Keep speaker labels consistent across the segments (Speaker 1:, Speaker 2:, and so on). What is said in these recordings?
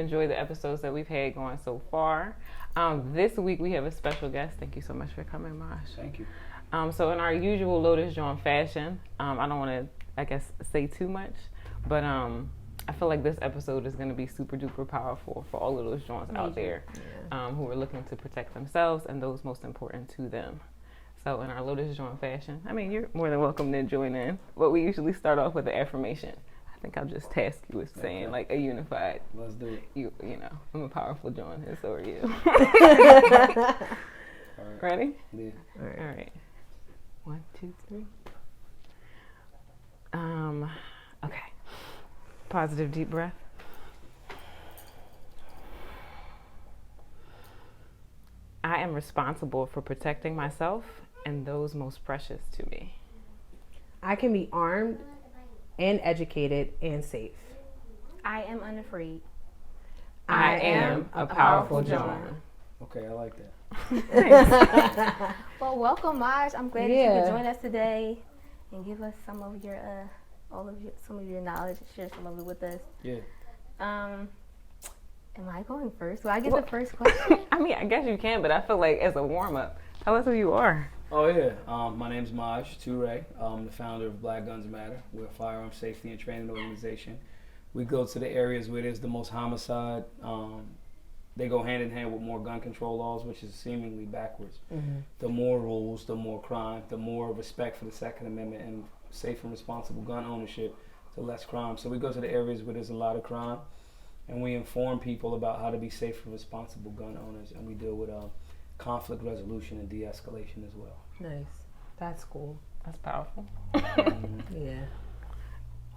Speaker 1: enjoyed the episodes that we've had going so far. This week we have a special guest. Thank you so much for coming, Maj.
Speaker 2: Thank you.
Speaker 1: So in our usual Lotus Jawn fashion, I don't want to, I guess, say too much, but I feel like this episode is going to be super duper powerful for all of those Jawns out there who are looking to protect themselves and those most important to them. So in our Lotus Jawn fashion, I mean, you're more than welcome to join in, but we usually start off with an affirmation. I think I'll just task you with saying like a unified.
Speaker 2: Let's do it.
Speaker 1: You know, I'm a powerful Jawn, and so are you.
Speaker 2: All right.
Speaker 1: Ready?
Speaker 2: Yeah.
Speaker 1: All right. 1, 2, 3. Okay. Positive deep breath. I am responsible for protecting myself and those most precious to me.
Speaker 3: I can be armed and educated and safe.
Speaker 4: I am unafraid.
Speaker 1: I am a powerful Jawn.
Speaker 2: Okay, I like that.
Speaker 4: Well, welcome, Maj. I'm glad that you could join us today and give us some of your, some of your knowledge and share some of it with us.
Speaker 2: Yeah.
Speaker 4: Am I going first? Will I get the first question?
Speaker 1: I mean, I guess you can, but I feel like as a warm up, tell us who you are.
Speaker 2: Oh yeah. My name's Maj Toure. I'm the founder of Black Guns Matter. We're a firearm safety and training organization. We go to the areas where there's the most homicide. They go hand in hand with more gun control laws, which is seemingly backwards. Mm-hmm. The more rules, the more crime, the more respect for the Second Amendment and safe and responsible gun ownership, the less crime. So we go to the areas where there's a lot of crime, and we inform people about how to be safe and responsible gun owners, and we deal with conflict resolution and de-escalation as well.
Speaker 3: Nice. That's cool.
Speaker 1: That's powerful.
Speaker 3: Yeah.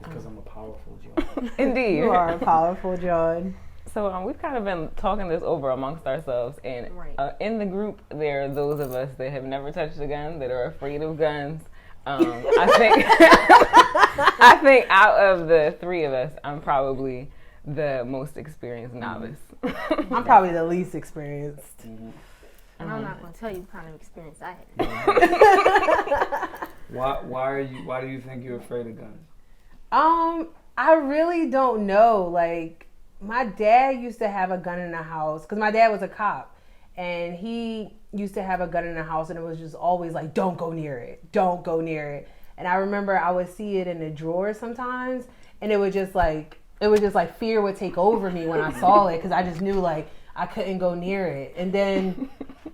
Speaker 2: Because I'm a powerful Jawn.
Speaker 1: Indeed.
Speaker 3: You are a powerful Jawn.
Speaker 1: So we've kind of been talking this over amongst ourselves, and in the group there are those of us that have never touched a gun, that are afraid of guns. I think out of the three of us, I'm probably the most experienced novice.
Speaker 3: I'm probably the least experienced.
Speaker 2: Mm-hmm.
Speaker 4: And I'm not going to tell you what kind of experience I had.
Speaker 2: Why do you think you're afraid of guns?
Speaker 3: I really don't know. Like, my dad used to have a gun in the house because my dad was a cop, and he used to have a gun in the house, and it was just always like, don't go near it, don't go near it. And I remember I would see it in the drawer sometimes, and it would just like fear would take over me when I saw it, because I just knew like I couldn't go near it. And then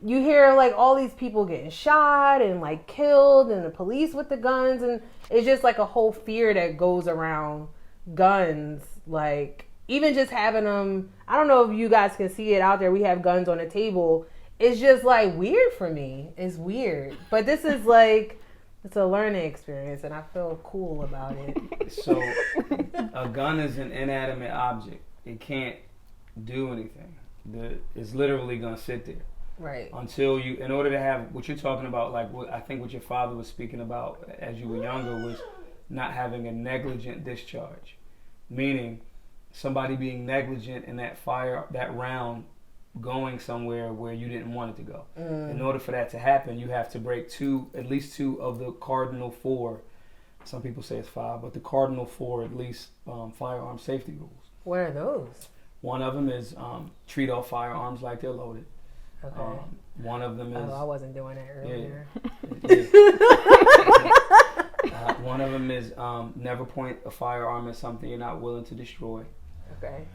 Speaker 3: you hear like all these people getting shot and like killed, and the police with the guns, and it's just like a whole fear that goes around guns. Like, even just having them, I don't know if you guys can see it out there, we have guns on the table. It's just like weird for me. It's weird. But this is like, it's a learning experience, and I feel cool about it.
Speaker 2: So a gun is an inanimate object. It can't do anything. It's literally going to sit there.
Speaker 3: Right.
Speaker 2: Until you, in order to have what you're talking about, like I think what your father was speaking about as you were younger, was not having a negligent discharge. Meaning somebody being negligent in that round going somewhere where you didn't want it to go. In order for that to happen, you have to break at least two of the cardinal 4. Some people say it's 5, but the cardinal 4 at least firearm safety rules.
Speaker 3: What are those?
Speaker 2: One of them is treat all firearms like they're loaded.
Speaker 3: Okay.
Speaker 2: One of them is...
Speaker 3: Oh, I wasn't doing that earlier.
Speaker 2: Yeah. One of them is never point a firearm at something you're not willing to destroy.
Speaker 3: Okay.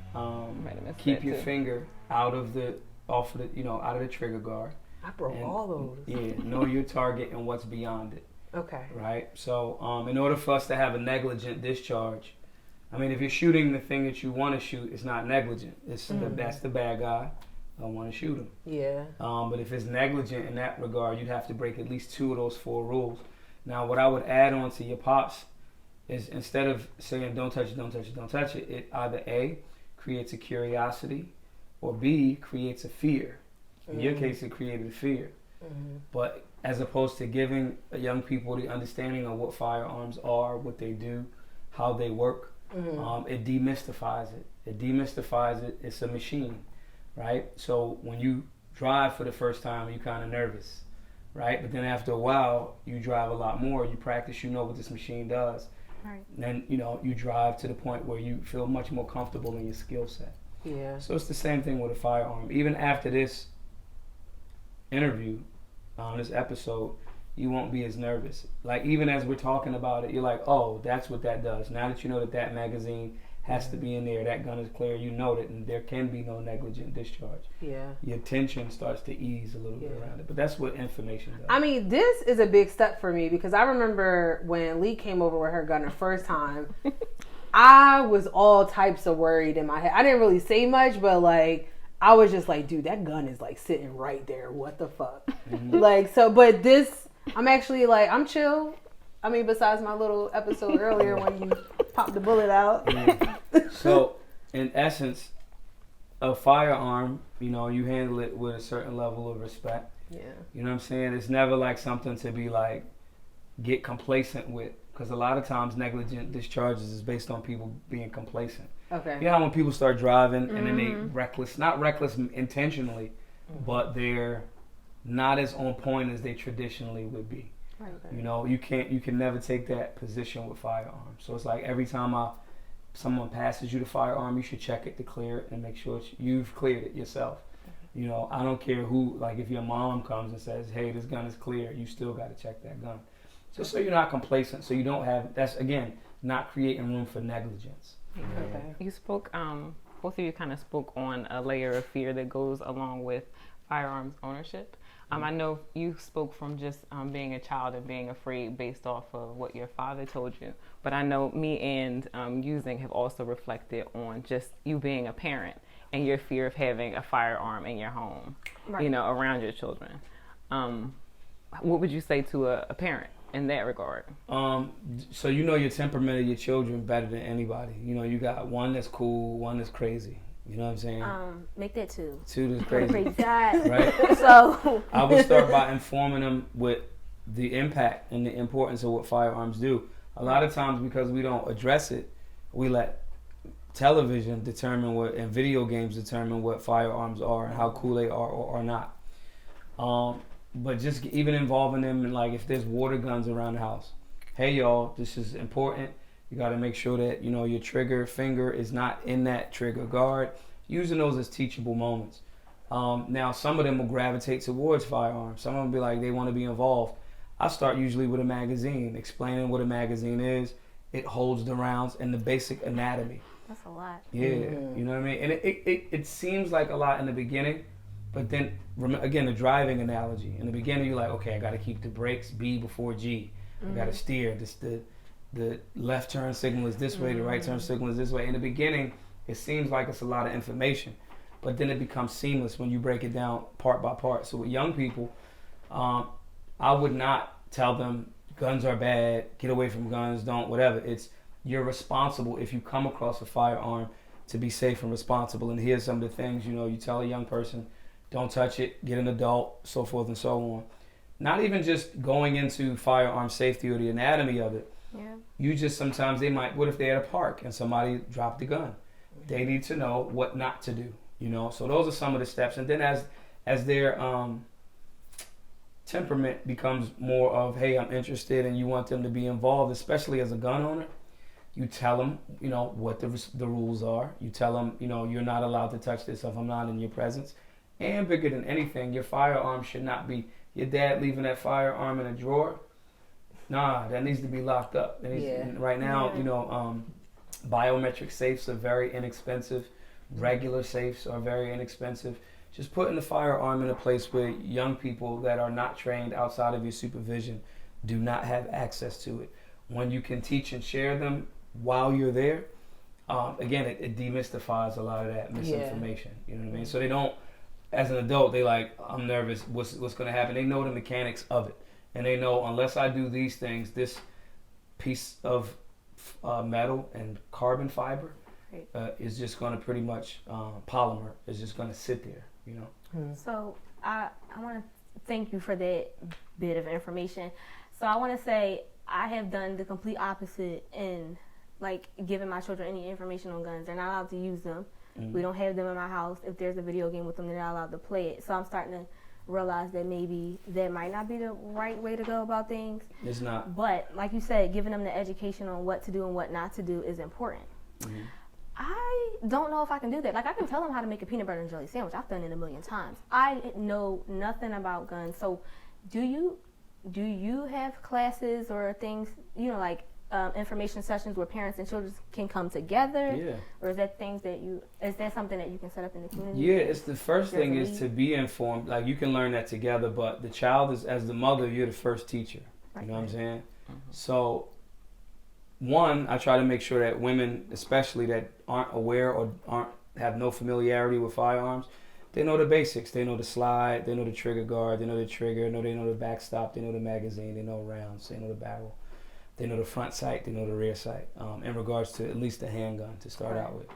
Speaker 2: Keep your finger out of the trigger guard.
Speaker 3: I broke all those.
Speaker 2: Yeah, know your target and what's beyond it.
Speaker 3: Okay.
Speaker 2: Right? So in order for us to have a negligent discharge, I mean, if you're shooting the thing that you want to shoot, it's not negligent. That's the bad guy. I want to shoot him.
Speaker 3: Yeah.
Speaker 2: But if it's negligent in that regard, you'd have to break at least 2 of those 4 rules. Now, what I would add on to your pops is, instead of saying don't touch it, don't touch it, don't touch it, it either A, creates a curiosity, or B, creates a fear. In your case, it created a fear. But as opposed to giving young people the understanding of what firearms are, what they do, how they work, it demystifies it. It demystifies it. It's a machine, right? So when you drive for the first time, you're kind of nervous, right? But then after a while, you drive a lot more. You practice, you know what this machine does.
Speaker 4: Right.
Speaker 2: Then, you drive to the point where you feel much more comfortable in your skill set.
Speaker 3: Yeah.
Speaker 2: So it's the same thing with a firearm. Even after this interview, this episode, you won't be as nervous. Like, even as we're talking about it, you're like, oh, that's what that does. Now that you know that magazine has to be in there, that gun is clear, you know that, and there can be no negligent discharge.
Speaker 3: Yeah.
Speaker 2: Your tension starts to ease a little bit around it. But that's what information does.
Speaker 3: I mean, this is a big step for me because I remember when Lee came over with her gun the first time, I was all types of worried in my head. I didn't really say much, but like, I was just like, dude, that gun is like sitting right there. What the fuck? Like, so, but this, I'm actually like, I'm chill. I mean, besides my little episode earlier when you popped the bullet out.
Speaker 2: So, in essence, a firearm, you know, you handle it with a certain level of respect.
Speaker 3: Yeah.
Speaker 2: You know what I'm saying? It's never like something to be like, get complacent with. Because a lot of times negligent discharges is based on people being complacent.
Speaker 3: Okay.
Speaker 2: You know how when people start driving and then they not reckless intentionally, but they're not as on point as they traditionally would be.
Speaker 3: Okay.
Speaker 2: You know, you can never take that position with firearms. So it's like every time someone passes you the firearm, you should check it to clear it and make sure you've cleared it yourself. You know, I don't care who, like if your mom comes and says, hey, this gun is clear, you still got to check that gun. So you're not complacent, so you don't have, that's again, not creating room for negligence.
Speaker 3: Okay.
Speaker 1: You spoke, both of you kind of spoke on a layer of fear that goes along with firearms ownership. I know you spoke from just being a child and being afraid based off of what your father told you. But I know me and using have also reflected on just you being a parent and your fear of having a firearm in your home, you know, around your children. What would you say to a parent in that regard?
Speaker 2: So you know your temperament of your children better than anybody. You know, you got one that's cool, one that's crazy. You know what I'm saying?
Speaker 4: Make that two.
Speaker 2: Two that's crazy.
Speaker 4: Right?
Speaker 2: Right?
Speaker 4: So
Speaker 2: I would start by informing them with the impact and the importance of what firearms do. A lot of times because we don't address it, we let television determine what, and video games determine what firearms are and how cool they are or are not. But just even involving them in, like, if there's water guns around the house, hey y'all, this is important. You got to make sure that, you know, your trigger finger is not in that trigger guard. Using those as teachable moments. Now, some of them will gravitate towards firearms. Some of them will be like, they want to be involved. I start usually with a magazine, explaining what a magazine is. It holds the rounds and the basic anatomy.
Speaker 4: That's a lot.
Speaker 2: Yeah, you know what I mean? And it seems like a lot in the beginning, but then, again, the driving analogy. In the beginning, you're like, okay, I got to keep the brakes B before G. I got to steer. The left turn signal is this way, the right turn signal is this way. In the beginning, it seems like it's a lot of information, but then it becomes seamless when you break it down part by part. So with young people, I would not tell them guns are bad, get away from guns, don't, whatever. It's you're responsible if you come across a firearm to be safe and responsible. And here's some of the things, you know, you tell a young person, don't touch it, get an adult, so forth and so on. Not even just going into firearm safety or the anatomy of it.
Speaker 4: Yeah.
Speaker 2: You just sometimes what if they're at a park and somebody dropped the gun? They need to know what not to do, you know? So those are some of the steps. And then as their temperament becomes more of, hey, I'm interested and you want them to be involved, especially as a gun owner, you tell them, you know, what the rules are. You tell them, you know, you're not allowed to touch this if I'm not in your presence. And bigger than anything, your firearm should not be your dad leaving that firearm in a drawer. Nah, that needs to be locked up. Right now, you know, biometric safes are very inexpensive. Regular safes are very inexpensive. Just putting the firearm in a place where young people that are not trained outside of your supervision do not have access to it. When you can teach and share them while you're there, again, it demystifies a lot of that misinformation. You know what I mean? So they don't, as an adult, they like, I'm nervous, what's going to happen? They know the mechanics of it. And they know unless I do these things, this piece of metal and carbon fiber is just going to pretty much, polymer is just going to sit there, you know.
Speaker 4: So I want to thank you for that bit of information. So I want to say I have done the complete opposite in like giving my children any information on guns. They're not allowed to use them. We don't have them in my house. If there's a video game with them, they're not allowed to play it. So I'm starting to realize that maybe that might not be the right way to go about things.
Speaker 2: It's not.
Speaker 4: But like you said, giving them the education on what to do and what not to do is important. I don't know if I can do that. Like, I can tell them how to make a peanut butter and jelly sandwich. I've done it a million times. I know nothing about guns. So do you have classes or things, like information sessions where parents and children can come together?
Speaker 2: Yeah.
Speaker 4: Or is that something that you can set up in the community?
Speaker 2: Yeah, it's the first thing is to be informed. Like, you can learn that together, but the child is, as the mother, you're the first teacher.
Speaker 4: Right.
Speaker 2: You know what I'm saying? So, one, I try to make sure that women, especially that aren't aware or have no familiarity with firearms, they know the basics. They know the slide, they know the trigger guard, they know the trigger, they know the backstop, they know the magazine, they know rounds, they know the barrel, they know the front sight, they know the rear sight, in regards to at least the handgun to start out with.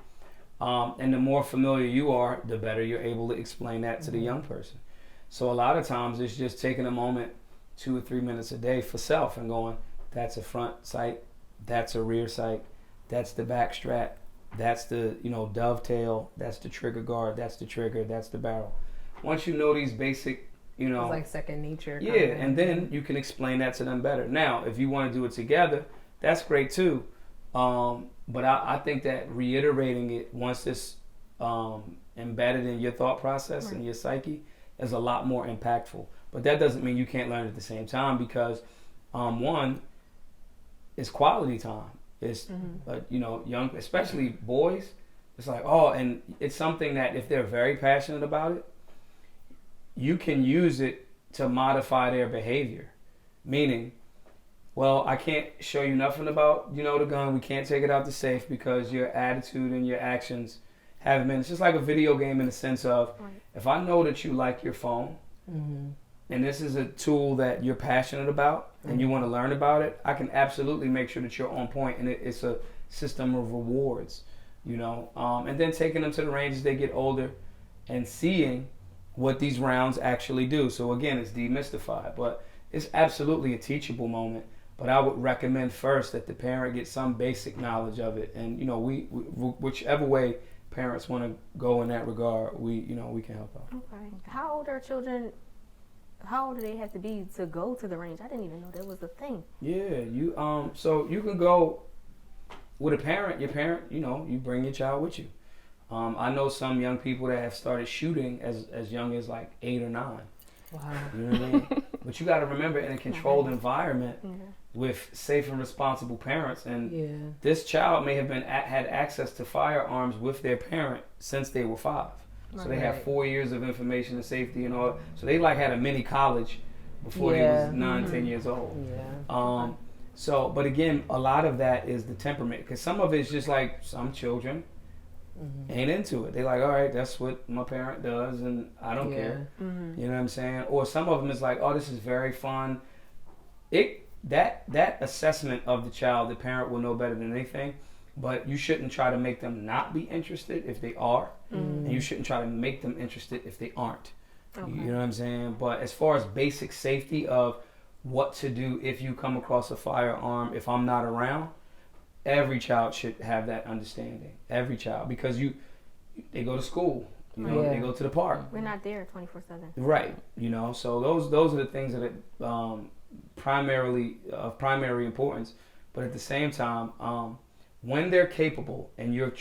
Speaker 2: And the more familiar you are, the better you're able to explain that to the young person. So a lot of times it's just taking a moment, 2 or 3 minutes a day for self and going, that's a front sight, that's a rear sight, that's the back strap, that's the dovetail, that's the trigger guard, that's the trigger, that's the barrel. Once you know these basic,
Speaker 3: It's like second nature.
Speaker 2: Yeah, and then you can explain that to them better. Now, if you want to do it together, that's great too. But I think that reiterating it once it's embedded in your thought process and your psyche is a lot more impactful. But that doesn't mean you can't learn at the same time, because one, it's quality time. It's young, especially boys. It's like, and it's something that if they're very passionate about it, you can use it to modify their behavior. Meaning, well, I can't show you nothing about, the gun. We can't take it out the safe because your attitude and your actions haven't been. It's just like a video game in the sense of, if I know that you like your phone, and this is a tool that you're passionate about and you want to learn about it, I can absolutely make sure that you're on point, and it's a system of rewards, and then taking them to the range as they get older and seeing what these rounds actually do. So again, it's demystified, but it's absolutely a teachable moment. But I would recommend first that the parent get some basic knowledge of it, and we whichever way parents want to go in that regard, we can help out.
Speaker 4: Okay. How old are children? How old do they have to be to go to the range? I didn't even know that was a thing.
Speaker 2: Yeah, so you can go with a parent. Your parent, you bring your child with you. I know some young people that have started shooting as young as like 8 or 9.
Speaker 3: Wow.
Speaker 2: You know what I mean? But you got to remember, in a controlled environment with safe and responsible parents, and this child may have had access to firearms with their parent since they were 5. So they have 4 years of information and safety and all. So they like had a mini college before they was 9, 10 years old.
Speaker 3: Yeah.
Speaker 2: So, but again, a lot of that is the temperament, because some of it's just like some children ain't into it. They like, all right, that's what my parent does, and I don't care. You know what I'm saying? Or some of them is like, oh, this is very fun. That assessment of the child, the parent will know better than anything. But you shouldn't try to make them not be interested if they are, and you shouldn't try to make them interested if they aren't. Okay. You know what I'm saying? But as far as basic safety of what to do if you come across a firearm, if I'm not around, every child should have that understanding. Every child, because they go to school, they go to the park.
Speaker 4: We're not there 24/7.
Speaker 2: Right. So those are the things that are primarily of primary importance. But at the same time, when they're capable and you're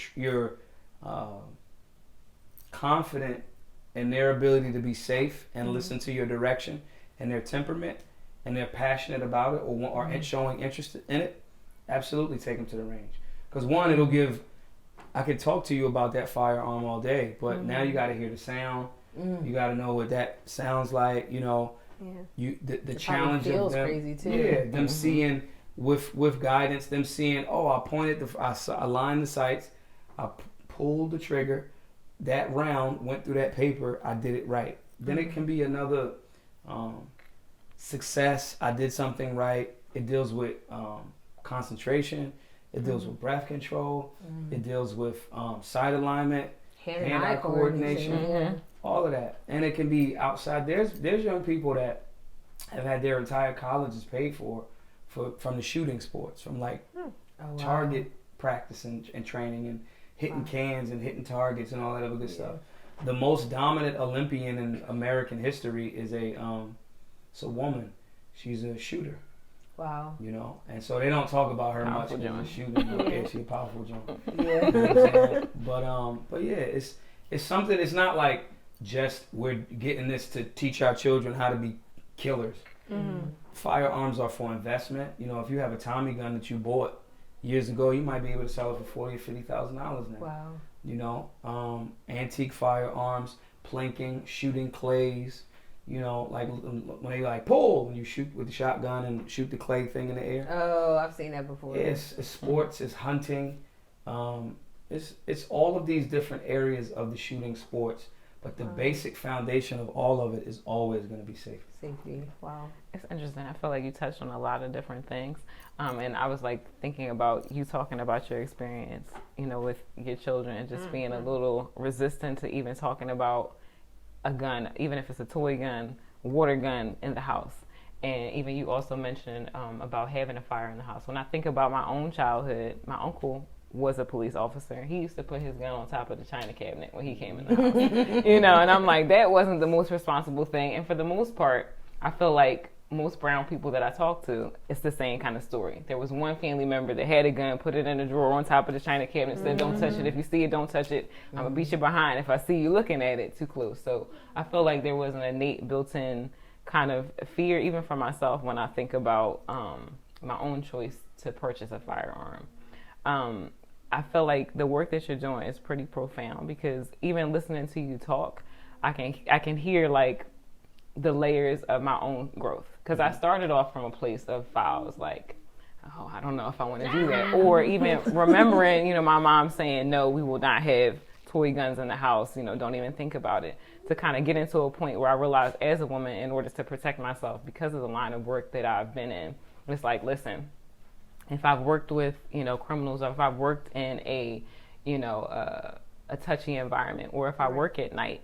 Speaker 2: confident in their ability to be safe and listen to your direction and their temperament, and they're passionate about it or are showing interest in it, absolutely take them to the range. Because one, I could talk to you about that firearm all day, but now you got to hear the sound. You got to know what that sounds like. The challenge of them.
Speaker 3: Crazy too.
Speaker 2: Yeah, them seeing with guidance, them seeing, I lined the sights, I pulled the trigger, that round went through that paper, I did it right. Then it can be another success. I did something right. It deals with concentration. It deals with breath control. It deals with sight alignment, hand-eye coordination, all of that. And it can be outside. There's young people that have had their entire colleges paid for from the shooting sports, from like target practice and training and hitting cans and hitting targets and all that other good stuff. The most dominant Olympian in American history is a woman. She's a shooter.
Speaker 3: Wow.
Speaker 2: You know, and so they don't talk about her
Speaker 1: Powerful
Speaker 2: much in the
Speaker 1: Jawn.
Speaker 2: shooting. Yeah, she's a powerful Jawn.
Speaker 3: Yeah.
Speaker 2: You know what I'm saying? But yeah, it's something. It's not like just we're getting this to teach our children how to be killers.
Speaker 4: Mm-hmm.
Speaker 2: Firearms are for investment. You know, if you have a Tommy gun that you bought years ago, you might be able to sell it for $40,000 or $50,000 now.
Speaker 3: Wow.
Speaker 2: You know, antique firearms, plinking, shooting clays. You know, like when they like pull, when you shoot with the shotgun and shoot the clay thing in the air.
Speaker 3: Oh, I've seen that before.
Speaker 2: It's sports, it's hunting, it's all of these different areas of the shooting sports. But the basic foundation of all of it is always going to be safety.
Speaker 3: Safety. Wow.
Speaker 1: It's interesting. I feel like you touched on a lot of different things. And I was like thinking about you talking about your experience, you know, with your children and just being a little resistant to even talking about a gun, even if it's a toy gun, water gun in the house. And even you also mentioned about having a fire in the house. When I think about my own childhood, my uncle was a police officer. He used to put his gun on top of the china cabinet when he came in the house. You know, and I'm like, that wasn't the most responsible thing. And for the most part, I feel like most brown people that I talk to, it's the same kind of story. There was one family member that had a gun, put it in a drawer on top of the china cabinet, said, don't touch it. If you see it, don't touch it. I'm going to beat you behind if I see you looking at it too close. So I feel like there was an innate built-in kind of fear, even for myself, when I think about my own choice to purchase a firearm. I feel like the work that you're doing is pretty profound, because even listening to you talk, I can hear like the layers of my own growth. Because I started off from a place of files like, oh, I don't know if I want to do that. Or even remembering, you know, my mom saying, no, we will not have toy guns in the house, you know, don't even think about it. To kind of get into a point where I realized as a woman, in order to protect myself, because of the line of work that I've been in, it's like, listen, if I've worked with, you know, criminals, or if I've worked in a, you know, a touchy environment, or if I work at night,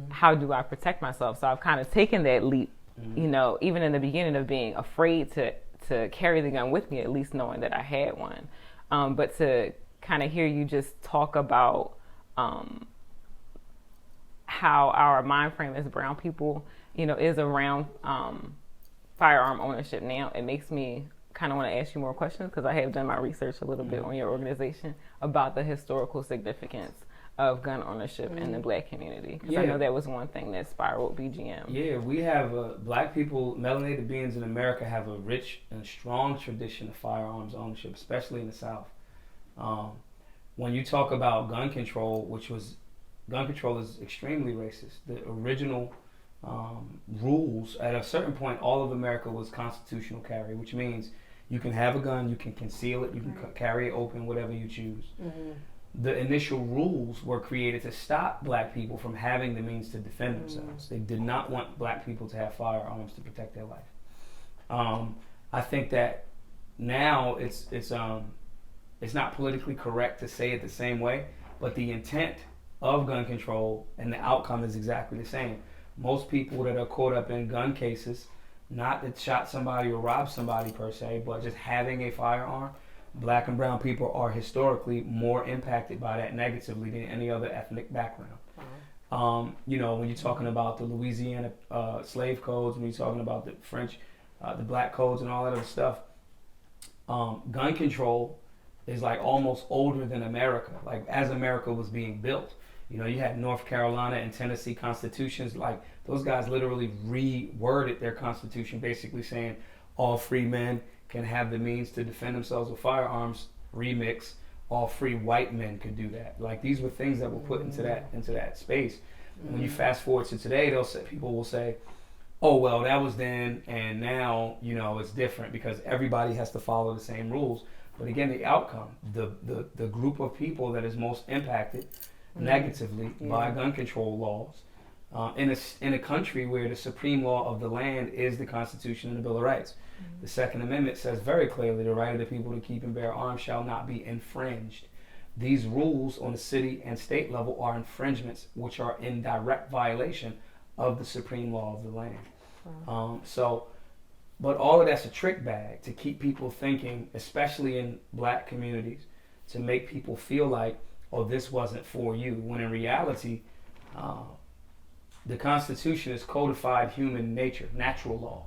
Speaker 1: how do I protect myself? So I've kind of taken that leap, you know, even in the beginning of being afraid to carry the gun with me, at least knowing that I had one. But to kind of hear you just talk about how our mind frame as brown people, you know, is around firearm ownership now, it makes me kind of want to ask you more questions, because I have done my research a little bit on your organization about the historical significance of gun ownership in the black community. Because I know that was one thing that spiraled BGM.
Speaker 2: Yeah, we have black people, melanated beings in America, have a rich and strong tradition of firearms ownership, especially in the South. When you talk about gun control is extremely racist. The original rules, at a certain point, all of America was constitutional carry, which means you can have a gun, you can conceal it, you can carry it open, whatever you choose. The initial rules were created to stop black people from having the means to defend themselves. They did not want black people to have firearms to protect their life. I think that now it's not politically correct to say it the same way, but the intent of gun control and the outcome is exactly the same. Most people that are caught up in gun cases, not that shot somebody or robbed somebody per se, but just having a firearm, black and brown people are historically more impacted by that negatively than any other ethnic background. You know, when you're talking about the Louisiana slave codes, when you're talking about the French, the black codes and all that other stuff, gun control is like almost older than America, like as America was being built. You know, you had North Carolina and Tennessee constitutions, like those guys literally reworded their constitution, basically saying all free men can have the means to defend themselves with firearms. Remix, all free white men could do that. Like these were things that were put into that space. When you fast forward to today, people will say, oh, well, that was then, and now, you know, it's different because everybody has to follow the same rules. But again, the outcome, the group of people that is most impacted negatively by gun control laws, in a country where the supreme law of the land is the Constitution and the Bill of Rights. The Second Amendment says very clearly, the right of the people to keep and bear arms shall not be infringed. These rules on the city and state level are infringements which are in direct violation of the supreme law of the land. But all of that's a trick bag to keep people thinking, especially in black communities, to make people feel like, oh, this wasn't for you, when in reality, the Constitution is codified human nature, natural law.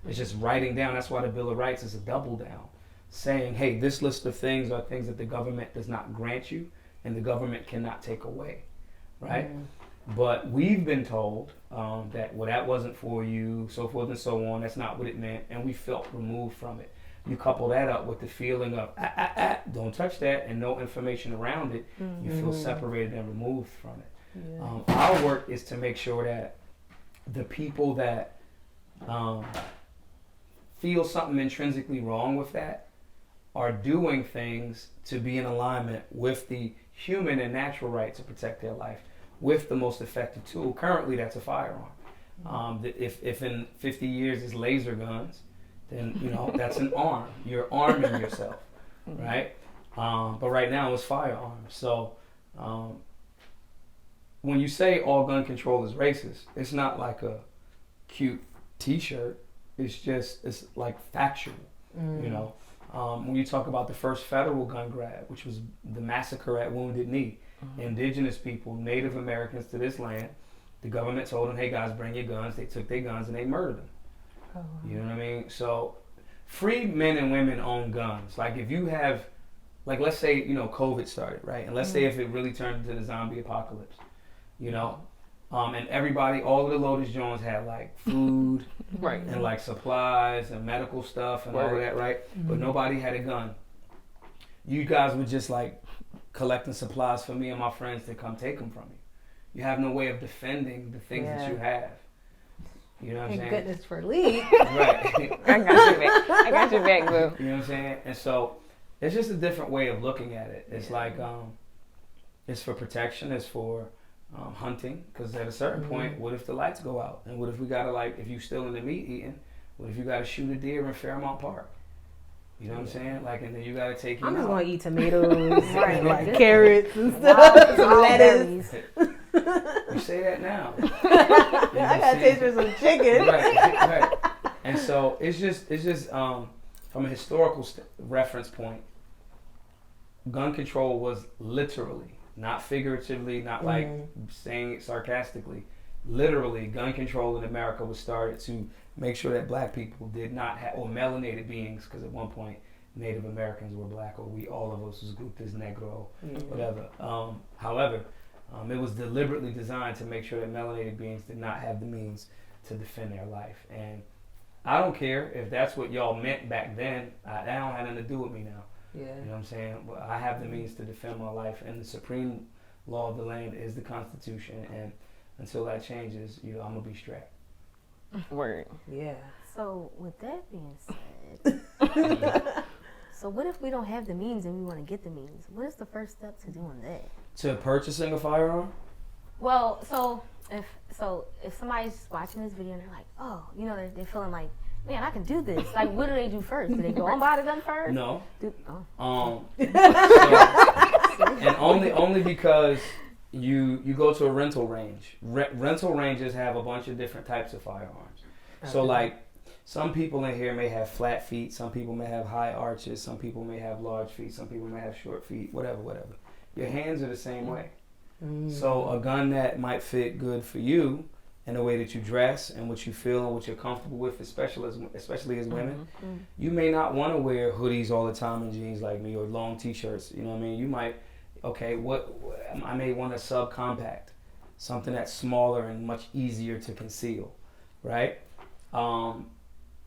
Speaker 2: It's just writing down. That's why the Bill of Rights is a double down, saying, hey, this list of things are things that the government does not grant you and the government cannot take away, right? But we've been told that, well, that wasn't for you, so forth and so on. That's not what it meant, and we felt removed from it. You couple that up with the feeling of, don't touch that, and no information around it, you feel separated and removed from it. Yeah. Our work is to make sure that the people that feel something intrinsically wrong with that are doing things to be in alignment with the human and natural right to protect their life with the most effective tool. Currently, that's a firearm. If in 50 years it's laser guns, then that's an arm. You're arming yourself, right? But right now it's firearms. So when you say all gun control is racist, it's not like a cute T-shirt. It's like factual, When you talk about the first federal gun grab, which was the massacre at Wounded Knee, indigenous people, Native Americans to this land, the government told them, hey guys, bring your guns. They took their guns and they murdered them. Oh, wow. You know what I mean? So free men and women own guns. Like if you have, like let's say, COVID started, right? And let's say if it really turned into the zombie apocalypse, and everybody, all of the Lotus Jawns had like food right. and like supplies and medical stuff and all of that, right? But nobody had a gun. You guys were just like collecting supplies for me and my friends to come take them from you. You have no way of defending the things that you have. You know what I'm saying?
Speaker 3: Thank goodness for Lee.
Speaker 2: Right.
Speaker 1: I got your back, boo.
Speaker 2: You know what I'm saying? And so it's just a different way of looking at it. It's like, it's for protection, it's for hunting, because at a certain point, what if the lights go out? And what if we gotta if you still in the meat eating, what if you gotta shoot a deer in Fairmount Park? You know what I'm saying? And then you gotta take him
Speaker 3: I'm just
Speaker 2: out.
Speaker 3: gonna eat tomatoes and carrots and stuff, some lettuce.
Speaker 2: You say that now.
Speaker 3: I gotta taste for some chicken.
Speaker 2: Right. And so it's just from a historical reference point, gun control was literally, not figuratively, not like saying it sarcastically, literally gun control in America was started to make sure that black people did not have, or melanated beings, because at one point Native Americans were black, or all of us was grouped as Negro, whatever. However, it was deliberately designed to make sure that melanated beings did not have the means to defend their life. And I don't care if that's what y'all meant back then. That don't have nothing to do with me now. Yeah. You know what I'm saying? Well, I have the means to defend my life, and the supreme law of the land is the Constitution. And until that changes, I'm gonna be strapped.
Speaker 1: Word.
Speaker 3: Yeah.
Speaker 4: So with that being said, so what if we don't have the means and we want to get the means? What is the first step to doing that?
Speaker 2: To purchasing a firearm?
Speaker 4: Well, so if somebody's watching this video and they're like, oh, they're feeling like, man, I can do this. Like, what do they do first? Do they go and buy the gun first?
Speaker 2: No. And only because you go to a rental range. Rental ranges have a bunch of different types of firearms. Okay. So some people in here may have flat feet, some people may have high arches, some people may have large feet, some people may have short feet, whatever. Your hands are the same way. So a gun that might fit good for you and the way that you dress and what you feel and what you're comfortable with, especially as women, you may not want to wear hoodies all the time and jeans like me, or long t-shirts. You know what I mean? You might, I may want a subcompact, something that's smaller and much easier to conceal, right?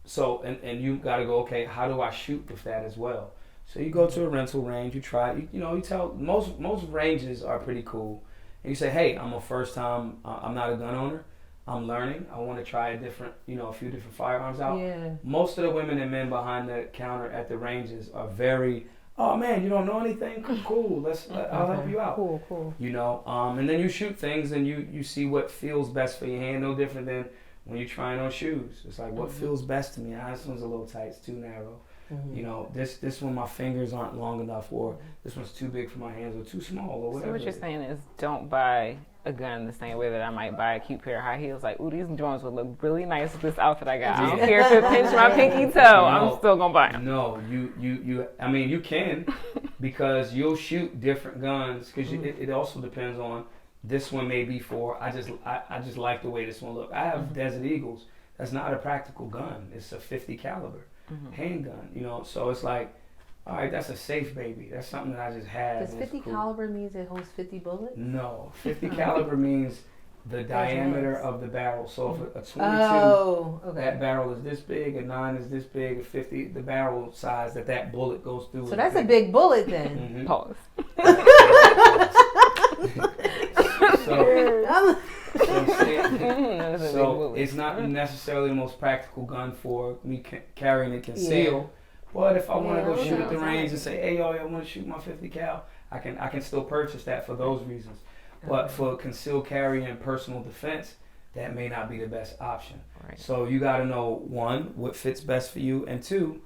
Speaker 2: So you got to go, okay, how do I shoot with that as well? So you go to a rental range, you try, you tell, most ranges are pretty cool. And you say, hey, I'm a first time, I'm not a gun owner. I'm learning. I want to try a few different firearms out. Yeah. Most of the women and men behind the counter at the ranges are very, oh man, you don't know anything? Cool. I'll help you out.
Speaker 3: Cool.
Speaker 2: And then you shoot things and you see what feels best for your hand. No different than when you're trying on shoes. It's like, what feels best to me? This one's a little tight. It's too narrow. This one, my fingers aren't long enough, or this one's too big for my hands, or too small, or whatever.
Speaker 1: So what you're saying is, don't buy a gun the same way that I might buy a cute pair of high heels. Like, ooh, these Jawns would look really nice with this outfit I got. I don't care if it pinch my pinky toe. I'm still gonna buy them.
Speaker 2: No, you can, because you'll shoot different guns. Because it also depends on, this one may be for, I just like the way this one looks. I have Desert Eagles That's not a practical gun. It's a 50 caliber handgun, you know. So it's like, all right, that's a safe baby. That's something that I just had.
Speaker 3: Does 50
Speaker 2: cool.
Speaker 3: caliber means it holds 50 bullets?
Speaker 2: No, 50 caliber means the diameter of the barrel. So if a 22, that barrel is this big, a 9 is this big, a 50, the barrel size that bullet goes through.
Speaker 3: So that's a big bullet then.
Speaker 1: Pause.
Speaker 2: So it's not necessarily the most practical gun for me carrying and conceal. But if I want to go shoot at the range and say, hey, yo, I want to shoot my 50 cal, I can still purchase that for those reasons. But for concealed carry and personal defense, that may not be the best option. Right. So you got to know, one, what fits best for you, and two,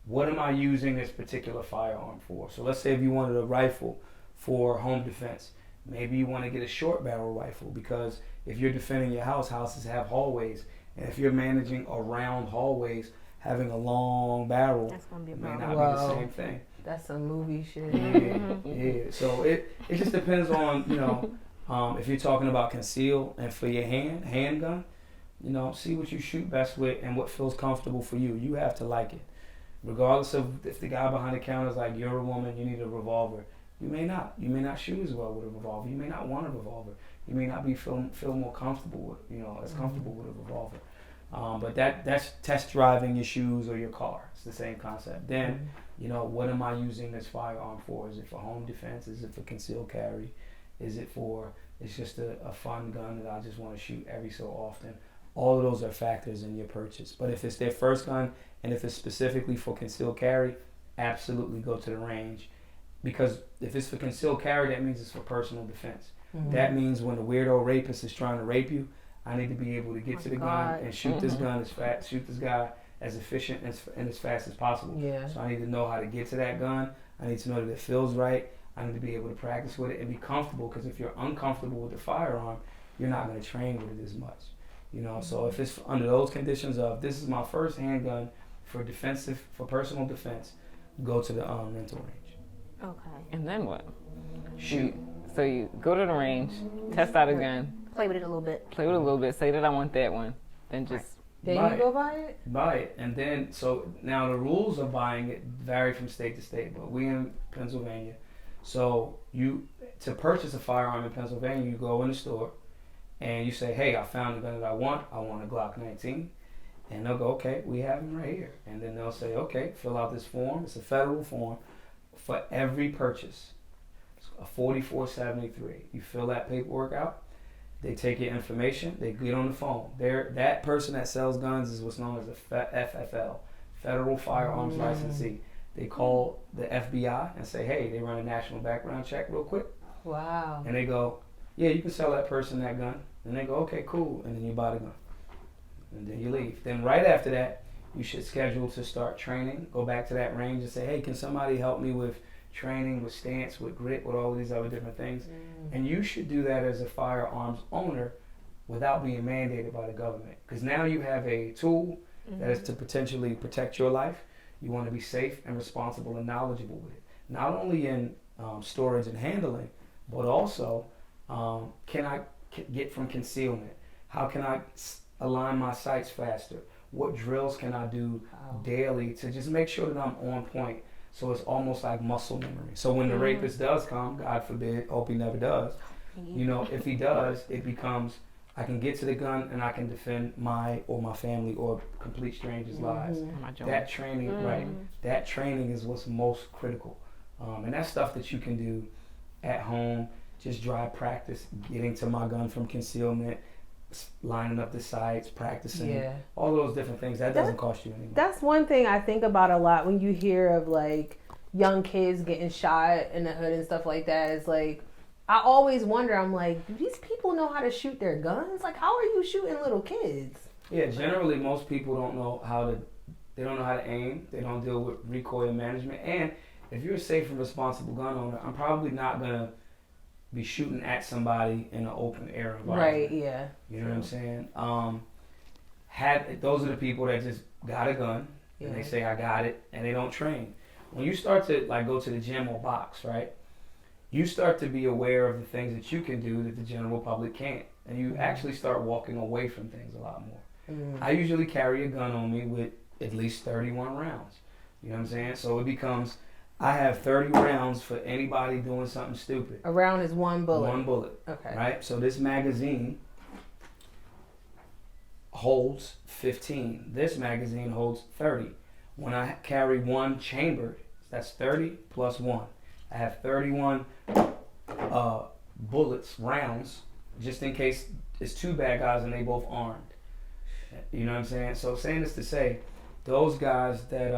Speaker 2: what am I using this particular firearm for? So let's say if you wanted a rifle for home defense, maybe you want to get a short barrel rifle, because if you're defending your house, houses have hallways, and if you're managing around hallways, having a long barrel may not be the same thing.
Speaker 3: That's some movie shit.
Speaker 2: Yeah. So it just depends on, you know, if you're talking about conceal and for your handgun, you know, see what you shoot best with and what feels comfortable for you. You have to like it. Regardless of if the guy behind the counter is like, you're a woman, you need a revolver. You may not. You may not shoot as well with a revolver. You may not want a revolver. You may not feel more comfortable with, you know, as comfortable with a revolver. But that's test driving your shoes or your car. It's the same concept. Then, you know, what am I using this firearm for? Is it for home defense? Is it for concealed carry? Is it for, it's just a fun gun that I just want to shoot every so often? All of those are factors in your purchase. But if it's their first gun and if it's specifically for concealed carry, absolutely go to the range. Because if it's for concealed carry, that means it's for personal defense. That means when the weirdo rapist is trying to rape you, I need to be able to get to the gun and shoot this gun shoot this guy as efficient and as fast as possible. Yeah. So I need to know how to get to that gun. I need to know that it feels right. I need to be able to practice with it and be comfortable, because if you're uncomfortable with the firearm, you're not going to train with it as much. You know, so if it's under those conditions of, this is my first handgun for personal defense, go to the rental range.
Speaker 1: Okay. And then what? Shoot. So you go to the range, test out a gun.
Speaker 4: Play with it a little bit.
Speaker 1: Say that I want that one. Then just
Speaker 3: Then you go buy it?
Speaker 2: Buy it. And then, so now the rules of buying it vary from state to state, but we in Pennsylvania. So to purchase a firearm in Pennsylvania, you go in the store and you say, hey, I found the gun that I want a Glock 19. And they'll go, okay, we have them right here. And then they'll say, okay, fill out this form. It's a federal form for every purchase. It's a 4473. You fill that paperwork out. They take your information. They get on the phone. That person that sells guns is what's known as a FFL, Federal Firearms Licensee. They call the FBI and say, hey, they run a national background check real quick.
Speaker 3: Wow.
Speaker 2: And they go, yeah, you can sell that person that gun. And they go, okay, cool. And then you buy the gun. And then you leave. Then right after that, you should schedule to start training. Go back to that range and say, hey, can somebody help me with training, with stance, with grit, with all of these other different things? And you should do that as a firearms owner without being mandated by the government. Because now you have a tool that is to potentially protect your life. You want to be safe and responsible and knowledgeable with it. Not only in storage and handling, but also can I get from concealment? How can I align my sights faster? What drills can I do daily to just make sure that I'm on point? So it's almost like muscle memory. So when the rapist does come, God forbid, hope he never does, you know, if he does, it becomes, I can get to the gun and I can defend my family or complete strangers' lives. That training, right? That training is what's most critical. And that's stuff that you can do at home, just dry practice, getting to my gun from concealment, lining up the sights, practicing, all those different things. That doesn't cost you anything.
Speaker 3: That's one thing I think about a lot when you hear of like young kids getting shot in the hood and stuff like that. It's like, I always wonder, I'm like, do these people know how to shoot their guns? Like, how are you shooting little kids?
Speaker 2: Yeah, generally most people don't know how to aim. They don't deal with recoil management. And if you're a safe and responsible gun owner, I'm probably not gonna be shooting at somebody in an open air environment.
Speaker 3: Right, yeah.
Speaker 2: You know what I'm saying? Those are the people that just got a gun and they say, I got it, and they don't train. When you start to like go to the gym or box, right? You start to be aware of the things that you can do that the general public can't. And you actually start walking away from things a lot more. I usually carry a gun on me with at least 31 rounds. You know what I'm saying? So it becomes, I have 30 rounds for anybody doing something stupid.
Speaker 3: A round is one bullet.
Speaker 2: One bullet.
Speaker 3: Okay.
Speaker 2: Right? So this magazine holds 15. This magazine holds 30. When I carry one chambered, that's 30 plus 1. I have 31 bullets, rounds, just in case it's 2 bad guys and they both armed. You know what I'm saying? So saying this to say, those guys that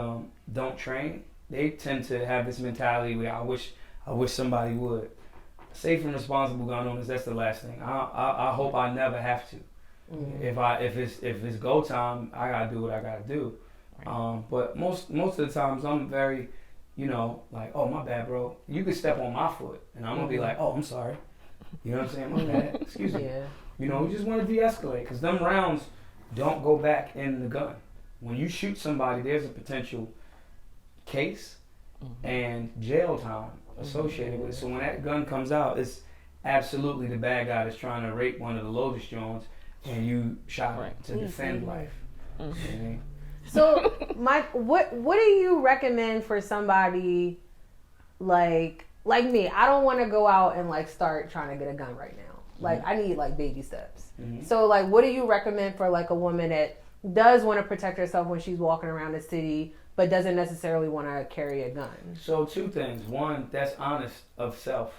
Speaker 2: don't train, they tend to have this mentality where I wish somebody would. Safe and responsible gun owners, that's the last thing. I hope I never have to. If it's go time, I gotta do what I gotta do. But most of the times I'm very, like, oh my bad, bro. You could step on my foot, and I'm gonna be like, oh, I'm sorry. You know what I'm saying? My bad. Excuse me.
Speaker 3: Yeah.
Speaker 2: We just want to de-escalate because them rounds don't go back in the gun. When you shoot somebody, there's a potential case and jail time associated with it. So when that gun comes out, it's absolutely the bad guy that's trying to rape one of the Lotus Jawns, and you shot him to defend life. You know what I mean?
Speaker 3: So, Mike, what do you recommend for somebody like me? I don't want to go out and like start trying to get a gun right now. Like I need like baby steps. So like, what do you recommend for like a woman that does want to protect herself when she's walking around the city, but doesn't necessarily want to carry a gun?
Speaker 2: So 2 things. One, that's honest of self.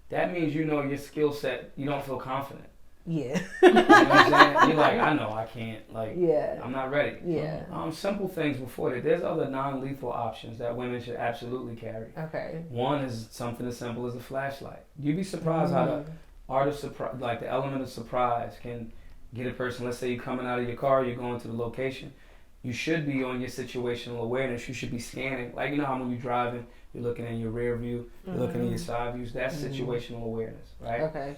Speaker 2: That means your skill set. You don't feel confident.
Speaker 3: Yeah.
Speaker 2: You know what I'm saying? You're like, I know I can't. Like, I'm not ready.
Speaker 3: Yeah.
Speaker 2: Simple things before that. There's other non-lethal options that women should absolutely carry.
Speaker 3: Okay.
Speaker 2: One is something as simple as a flashlight. You'd be surprised how the art of surprise, like the element of surprise, can get a person. Let's say you're coming out of your car, you're going to the location. You should be on your situational awareness. You should be scanning. Like, how when you're driving, you're looking in your rear view, you're looking in your side views. That's situational awareness, right?
Speaker 3: Okay.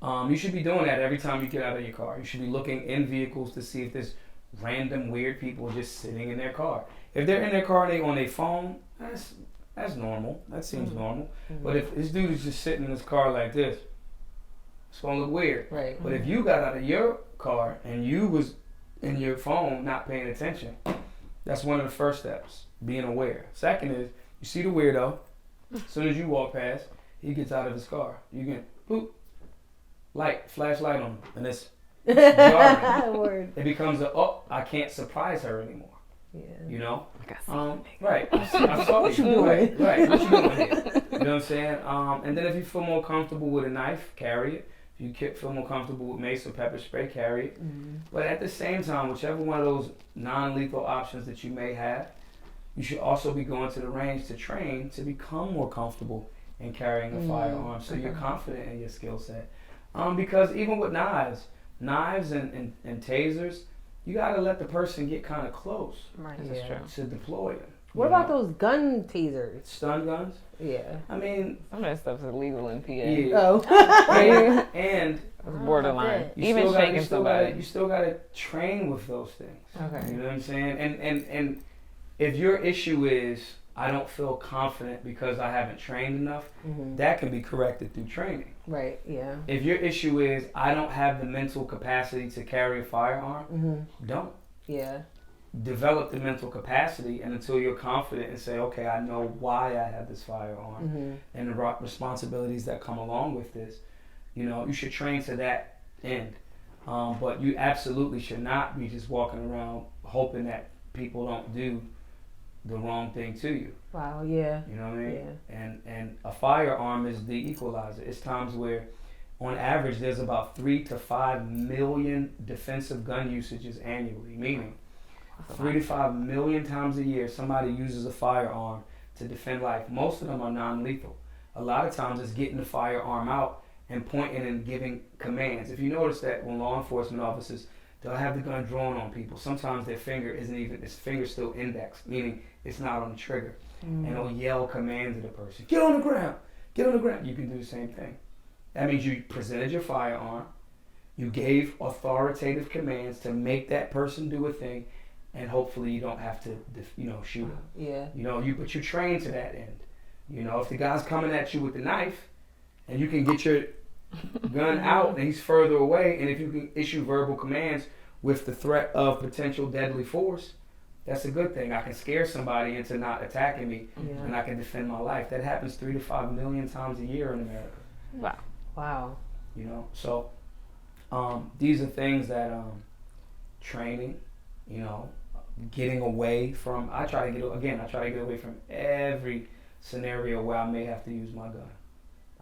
Speaker 2: You should be doing that every time you get out of your car. You should be looking in vehicles to see if there's random weird people just sitting in their car. If they're in their car and they on their phone, that's normal. That seems normal. But if this dude is just sitting in his car like this, it's gonna look weird.
Speaker 3: Right.
Speaker 2: But if you got out of your car and you was in your phone not paying attention, that's one of the first steps, being aware. Second is, you see the weirdo, as soon as you walk past, he gets out of his car. You get, boop, flashlight on him, and it's jarring. It becomes I can't surprise her anymore.
Speaker 3: Yeah.
Speaker 2: Right. I saw what you doing. Right. What you doing here? You know what I'm saying? And then if you feel more comfortable with a knife, carry it. If you feel more comfortable with mace or pepper spray, carry it. But at the same time, whichever one of those non-lethal options that you may have, you should also be going to the range to train to become more comfortable in carrying a firearm, so you're confident in your skill set. Because even with knives and tasers, you gotta let the person get kind of close to deploy them.
Speaker 3: What about those gun tasers?
Speaker 2: Stun guns?
Speaker 3: Yeah.
Speaker 2: I mean,
Speaker 1: some of that stuff's illegal in PA.
Speaker 2: Yeah.
Speaker 3: Oh.
Speaker 2: and
Speaker 1: it's borderline.
Speaker 2: You
Speaker 1: Even shaking somebody.
Speaker 2: You still gotta train with those things.
Speaker 3: Okay.
Speaker 2: You know what I'm saying? And if your issue is, I don't feel confident because I haven't trained enough, that can be corrected through training.
Speaker 3: Right, yeah.
Speaker 2: If your issue is, I don't have the mental capacity to carry a firearm, don't.
Speaker 3: Yeah.
Speaker 2: Develop the mental capacity, and until you're confident and say, okay, I know why I have this firearm and the responsibilities that come along with this, you should train to that end. But you absolutely should not be just walking around hoping that people don't do the wrong thing to you.
Speaker 3: Wow, yeah.
Speaker 2: You know what I mean?
Speaker 3: Yeah.
Speaker 2: And a firearm is the equalizer. It's times where, on average, there's about 3 to 5 million defensive gun usages annually, meaning 3 to 5 million times a year somebody uses a firearm to defend life. Most of them are non-lethal. A lot of times it's getting the firearm out and pointing and giving commands. If you notice that when law enforcement officers, they'll have the gun drawn on people. Sometimes their finger isn't even, his finger's still indexed, meaning it's not on the trigger. And they'll yell commands to the person. Get on the ground, get on the ground. You can do the same thing. That means you presented your firearm, you gave authoritative commands to make that person do a thing, and hopefully you don't have to, shoot him.
Speaker 3: Yeah.
Speaker 2: But you train to that end. If the guy's coming at you with the knife, and you can get your gun out and he's further away, and if you can issue verbal commands with the threat of potential deadly force, that's a good thing. I can scare somebody into not attacking me, and I can defend my life. That happens 3 to 5 million times a year in America.
Speaker 3: Wow.
Speaker 2: You know, so these are things that training, you know, getting away from. I try to get away from every scenario where I may have to use my gun.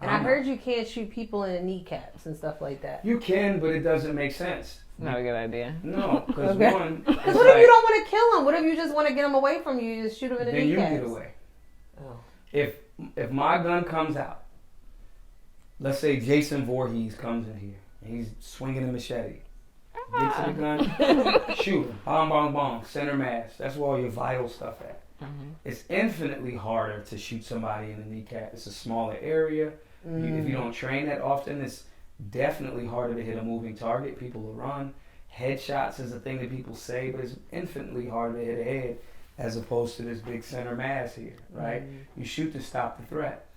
Speaker 3: And I heard you can't shoot people in the kneecaps and stuff like that.
Speaker 2: You can, but it doesn't make sense.
Speaker 1: Not a good idea.
Speaker 2: No, because
Speaker 3: Okay.
Speaker 2: one.
Speaker 3: What if you don't want to kill them? What if you just want to get them away from you? You just shoot them in the
Speaker 2: Then you
Speaker 3: kneecaps.
Speaker 2: get away.
Speaker 3: Oh.
Speaker 2: If my gun comes out, let's say Jason Voorhees comes in here and he's swinging a machete. Get to the gun, shoot him. Bong, bong, bong. Center mass. That's where all your vital stuff at.
Speaker 1: Mm-hmm.
Speaker 2: It's infinitely harder to shoot somebody in the kneecap. It's a smaller area. If you don't train that often, it's definitely harder to hit a moving target. People will run. Headshots is a thing that people say, but it's infinitely harder to hit a head as opposed to this big center mass here, right? You shoot to stop the threat.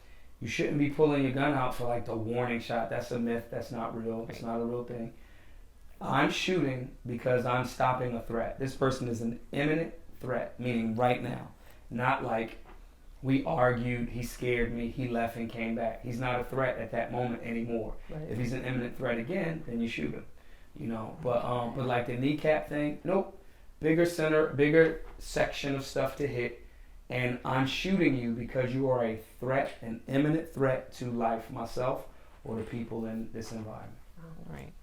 Speaker 2: You shouldn't be pulling your gun out for like the warning shot. That's a myth. That's not real. It's not a real thing. I'm shooting because I'm stopping a threat. This person is an imminent threat, meaning right now. Not like we argued, he scared me, he left and came back. He's not a threat at that moment anymore.
Speaker 3: Right.
Speaker 2: If he's an imminent threat again, then you shoot him. You know, but like the kneecap thing, nope. Bigger section of stuff to hit, and I'm shooting you because you are a threat, an imminent threat to life, myself, or the people in this environment.
Speaker 1: Right.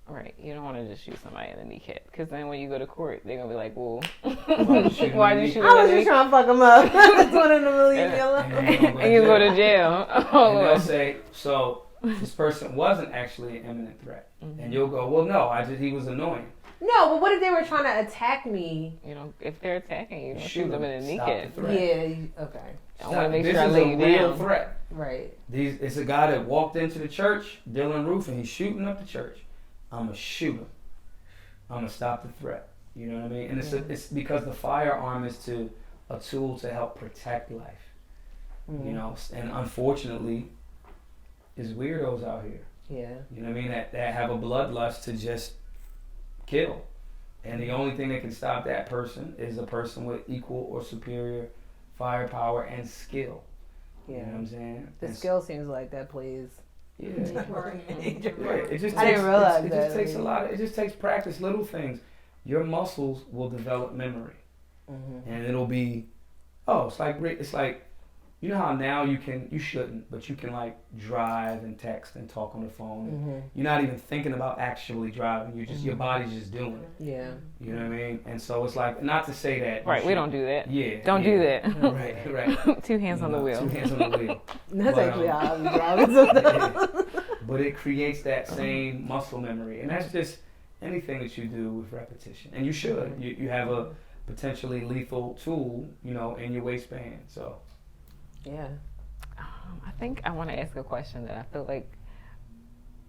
Speaker 1: Right. You don't want to just shoot somebody in the kneecap, because then when you go to court, they're gonna be like, "Well, why did you shoot
Speaker 3: I was
Speaker 1: him?"
Speaker 3: just trying to fuck them up. That's one of them leave me alone.
Speaker 1: And you go to jail.
Speaker 2: And they'll say, "So this person wasn't actually an imminent threat," and you'll go, "Well, no, he was annoying."
Speaker 3: No, but what if they were trying to attack me?
Speaker 1: You know, if they're attacking you, don't
Speaker 2: Shoot
Speaker 1: shoot them in the
Speaker 2: Stop
Speaker 1: kneecap.
Speaker 2: the threat.
Speaker 3: Yeah, okay.
Speaker 1: I want to make
Speaker 2: This
Speaker 1: sure I
Speaker 2: is
Speaker 1: lay
Speaker 2: a
Speaker 1: you
Speaker 2: real
Speaker 1: down.
Speaker 2: threat.
Speaker 3: Right.
Speaker 2: It's a guy that walked into the church, Dylan Roof, and he's shooting up the church. I'm gonna shoot him. I'm gonna stop the threat. You know what I mean? And it's because the firearm is a tool to help protect life. You know, and unfortunately, there's weirdos out here.
Speaker 3: Yeah.
Speaker 2: You know what I mean? That have a bloodlust to just kill. And the only thing that can stop that person is a person with equal or superior firepower and skill.
Speaker 3: Yeah.
Speaker 2: You know what I'm saying?
Speaker 3: The skill seems like that plays.
Speaker 2: Yeah.
Speaker 4: Right.
Speaker 2: It just
Speaker 3: I didn't realize
Speaker 2: it
Speaker 3: that.
Speaker 2: just takes a lot. It just takes practice, little things. Your muscles will develop memory, and it'll be. Oh, it's like, you know how now you shouldn't, but you can like drive and text and talk on the phone. You're not even thinking about actually driving. You just your body's just doing it.
Speaker 3: Yeah.
Speaker 2: You know what I mean? And so it's like, not to say that.
Speaker 1: Right, we don't do that.
Speaker 2: Yeah.
Speaker 1: Don't do that.
Speaker 2: Right.
Speaker 1: Two hands on the wheel.
Speaker 2: 2 hands on the wheel.
Speaker 3: That's
Speaker 2: But,
Speaker 3: actually how I'm driving sometimes.
Speaker 2: But it creates that same muscle memory, and that's just anything that you do with repetition. And you should. You have a potentially lethal tool, you know, in your waistband. So.
Speaker 3: Yeah.
Speaker 1: I think I want to ask a question that I feel like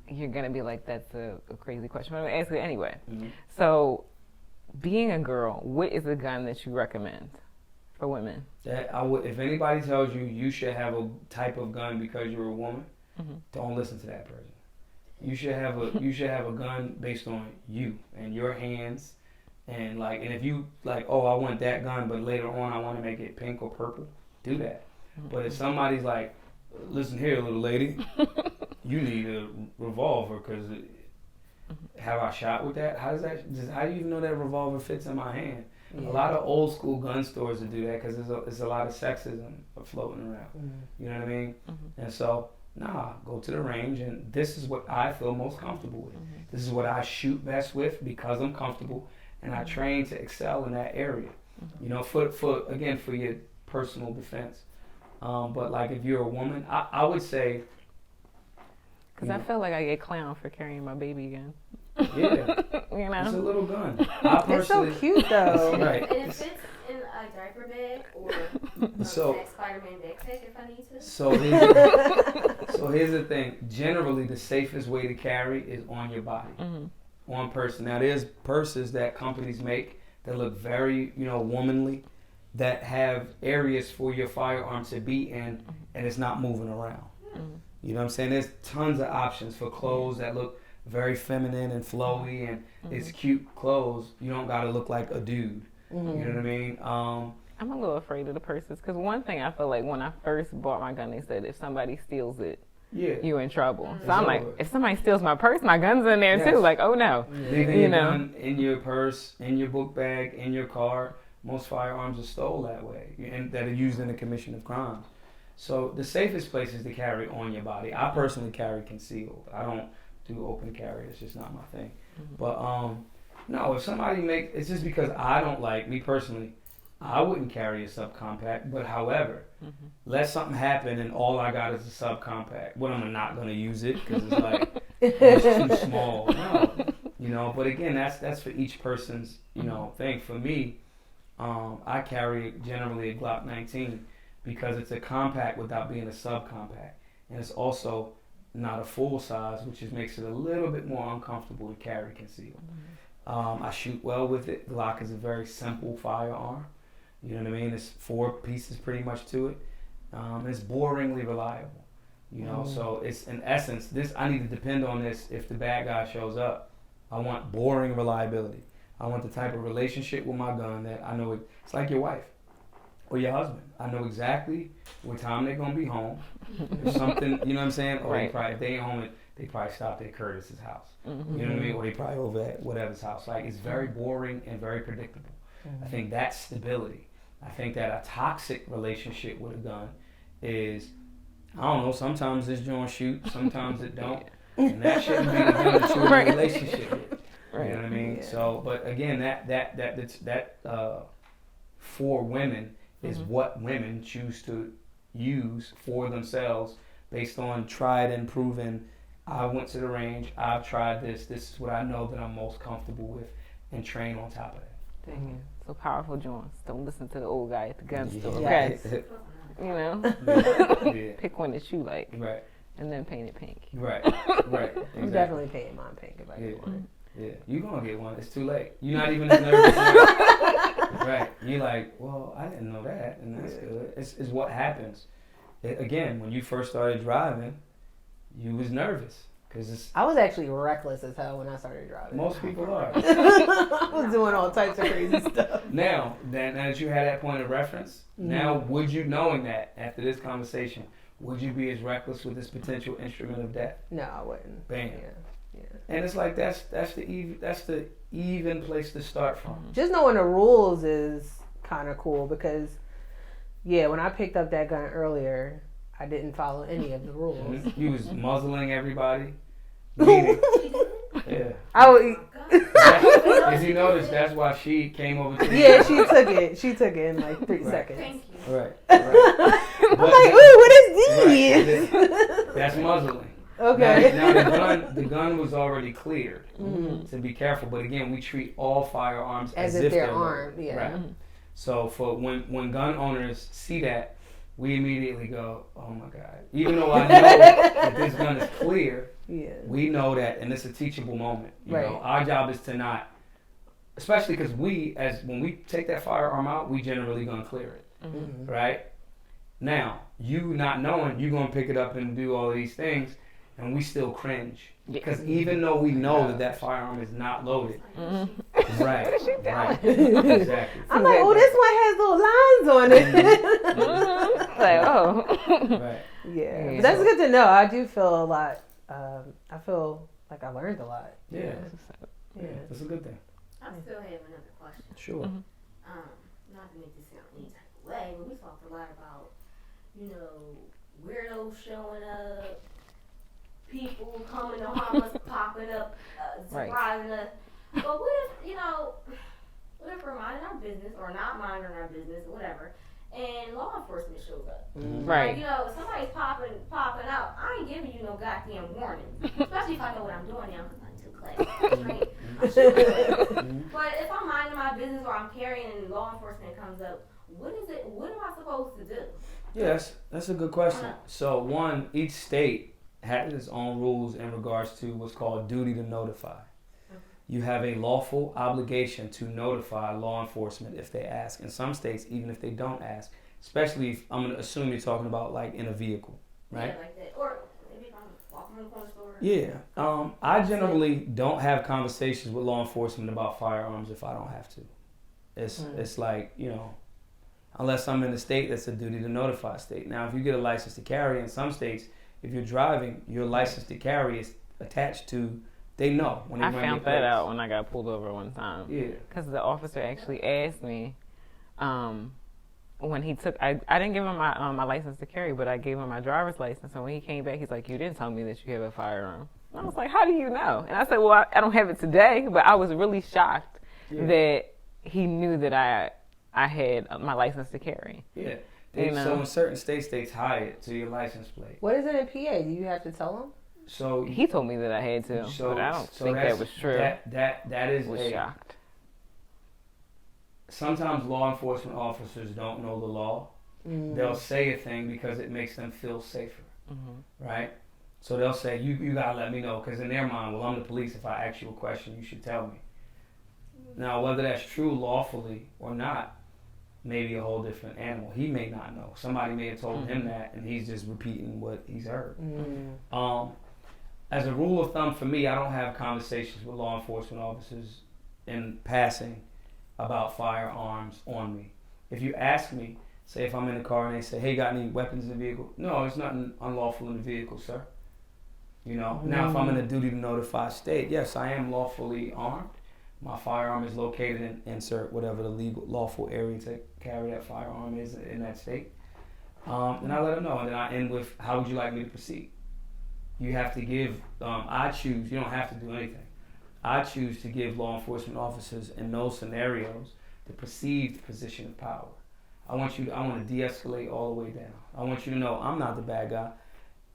Speaker 1: you're going to be like, that's a crazy question, but I'm going to ask it anyway. So, being a girl, what is a gun that you recommend for women?
Speaker 2: That if anybody tells you you should have a type of gun because you're a woman, don't listen to that person. You should have a gun based on you and your hands, and if you like, oh, I want that gun, but later on I want to make it pink or purple, do that. But if somebody's like, listen here, little lady, you need a revolver because have I shot with that? How do you even know that revolver fits in my hand? A lot of old school gun stores that do that because there's a lot of sexism floating around. You know what I mean? And so, go to the range, and this is what I feel most comfortable with. This is what I shoot best with because I'm comfortable, and I train to excel in that area. You know, for your personal defense. But like if you're a woman, I would say.
Speaker 1: Because I feel like I get clowned for carrying my baby gun.
Speaker 2: Yeah.
Speaker 1: You know?
Speaker 2: It's a little gun.
Speaker 3: It's so cute though.
Speaker 2: Right.
Speaker 4: And it fits in a diaper bag or a Spider-Man backpack if I need to.
Speaker 2: So here's the thing. Generally, the safest way to carry is on your body, on person. Now, there's purses that companies make that look very, womanly, that have areas for your firearm to be in, and it's not moving around. You know what I'm saying? There's tons of options for clothes that look very feminine and flowy, and it's cute clothes. You don't gotta look like a dude. You know what I mean?
Speaker 1: I'm a little afraid of the purses because one thing I feel like when I first bought my gun, they said if somebody steals it, you're in trouble. So I'm like, if somebody steals my purse, my gun's in there too. Like, oh no.
Speaker 2: Leaving your gun in your purse, in your book bag, in your car. Most firearms are stole that way, and that are used in the commission of crimes. So the safest place is to carry on your body. I personally carry concealed. I don't do open carry. It's just not my thing. But no, if somebody it's just because I don't like, me personally, I wouldn't carry a subcompact. But however, let something happen and all I got is a subcompact. Well, I'm not going to use it because it's like, it's too small. No, but again, that's for each person's, thing. For me, I carry generally a Glock 19 because it's a compact without being a subcompact. And it's also not a full size, which makes it a little bit more uncomfortable to carry concealed. I shoot well with it. Glock is a very simple firearm. You know what I mean? It's 4 pieces pretty much to it. It's boringly reliable. So it's in essence, I need to depend on this if the bad guy shows up. I want boring reliability. I want the type of relationship with my gun that I know it's like your wife or your husband. I know exactly what time they're gonna be home. If something, you know what I'm saying? Or if they ain't home, they probably stopped at Curtis's house. You know what I mean? Or they probably over at whatever's house. Like, it's very boring and very predictable. I think that's stability. I think that a toxic relationship with a gun is, I don't know, sometimes this joint shoot, sometimes it don't. And that shouldn't be the gun that you're in a relationship with. You know what I mean? Yeah. So, but again, that for women is what women choose to use for themselves based on tried and proven. I went to the range, I've tried this is what I know that I'm most comfortable with, and train on top of that.
Speaker 1: Dang it. So powerful, Jawns. Don't listen to the old guy at the gun store.
Speaker 3: Yes.
Speaker 1: Pick one that you like.
Speaker 2: Right.
Speaker 1: And then paint it pink.
Speaker 2: Right. Exactly.
Speaker 3: I'm definitely painting mine pink if I get one.
Speaker 2: Yeah, you're going to get one. It's too late. You're not even as nervous now. Right. You're like, well, I didn't know that, and that's good. It's what happens. Again, when you first started driving, you was nervous.
Speaker 3: I was actually reckless as hell when I started driving.
Speaker 2: Most people are.
Speaker 3: I was doing all types of crazy stuff.
Speaker 2: Now that you had that point of reference, now would you, knowing that after this conversation, would you be as reckless with this potential instrument of death?
Speaker 3: No, I wouldn't.
Speaker 2: Bam. Yeah. And it's like that's the even place to start from.
Speaker 3: Just knowing the rules is kind of cool because, when I picked up that gun earlier, I didn't follow any of the rules.
Speaker 2: You was muzzling everybody. Yeah. If you notice, that's why she came over to me.
Speaker 3: Yeah, she took it. She took it in like 3 seconds.
Speaker 4: Thank you.
Speaker 2: Right.
Speaker 3: I'm like, ooh, what is these?
Speaker 2: That's muzzling.
Speaker 3: Okay.
Speaker 2: Now the gun was already cleared. To be careful, but again, we treat all firearms as if they're armed.
Speaker 3: Yeah.
Speaker 2: Right. So for when gun owners see that, we immediately go, oh my God. Even though I know that this gun is clear, we know that, and it's a teachable moment. You know, our job is to not, especially because when we take that firearm out, we generally gonna clear it, right? Now, you not knowing, you gonna pick it up and do all these things, and we still cringe. Because even though we know that firearm is not loaded, right, exactly.
Speaker 3: I'm like, oh, this one has little lines on it.
Speaker 1: Like, oh.
Speaker 2: Right.
Speaker 3: Yeah, but that's good to know. I do feel a lot. I feel like I learned a lot.
Speaker 2: Yeah, that's a good thing.
Speaker 5: I still have another question.
Speaker 2: Sure.
Speaker 5: Not to make this sound any type of way, but we talked a lot about, weirdos showing up, people coming to harm us, popping up, surprising us. But what if we're minding our business or not minding our business, whatever, and law enforcement shows up?
Speaker 1: Right.
Speaker 5: Like, if somebody's popping out, I ain't giving you no goddamn warning. Especially if I know what I'm doing now, because I'm too class. Right? But if I'm minding my business or I'm carrying and law enforcement comes up, what am I supposed to do?
Speaker 2: Yes, that's a good question. So each state has its own rules in regards to what's called duty to notify. You have a lawful obligation to notify law enforcement if they ask. In some states, even if they don't ask, especially if I'm going to assume you're talking about like in a vehicle, right?
Speaker 5: Yeah, like that. Or maybe if I'm walking in the corner store
Speaker 2: Yeah. I generally don't have conversations with law enforcement about firearms if I don't have to. It's like, unless I'm in a state that's a duty to notify state. Now, if you get a license to carry in some states, if you're driving, your license to carry is attached to, they know when they
Speaker 1: I
Speaker 2: run
Speaker 1: found
Speaker 2: your
Speaker 1: that
Speaker 2: plates.
Speaker 1: out when I got pulled over one time.
Speaker 2: Yeah.
Speaker 1: Because the officer actually asked me, when he took, I didn't give him my license to carry, but I gave him my driver's license. And when he came back, he's like, you didn't tell me that you have a firearm. And I was like, how do you know? And I said, well, I don't have it today, but I was really shocked that he knew that I had my license to carry.
Speaker 2: Yeah.
Speaker 1: You know?
Speaker 2: So in certain states, they tie it to your license plate.
Speaker 3: What is it in PA? Do you have to tell them?
Speaker 2: So
Speaker 1: He told me that I had to, but I don't think that was true.
Speaker 2: That is
Speaker 1: I was shocked.
Speaker 2: Sometimes law enforcement officers don't know the law. They'll say a thing because it makes them feel safer, right? So they'll say, you gotta let me know, because in their mind, well, I'm the police. If I ask you a question, you should tell me. Now, whether that's true lawfully or not, may be a whole different animal. He may not know. Somebody may have told him that, and he's just repeating what he's heard. As a rule of thumb for me, I don't have conversations with law enforcement officers in passing about firearms on me. If you ask me, say if I'm in the car and they say, hey, got any weapons in the vehicle? No, there's nothing unlawful in the vehicle, sir. Now if I'm in a duty to notify state, yes, I am lawfully armed. My firearm is located in insert whatever the legal lawful area to carry that firearm is in that state. And I let them know, and then I end with, how would you like me to proceed? You have to give, I choose, you don't have to do anything. I choose to give law enforcement officers in those scenarios the perceived position of power. I want to de-escalate all the way down. I want you to know I'm not the bad guy.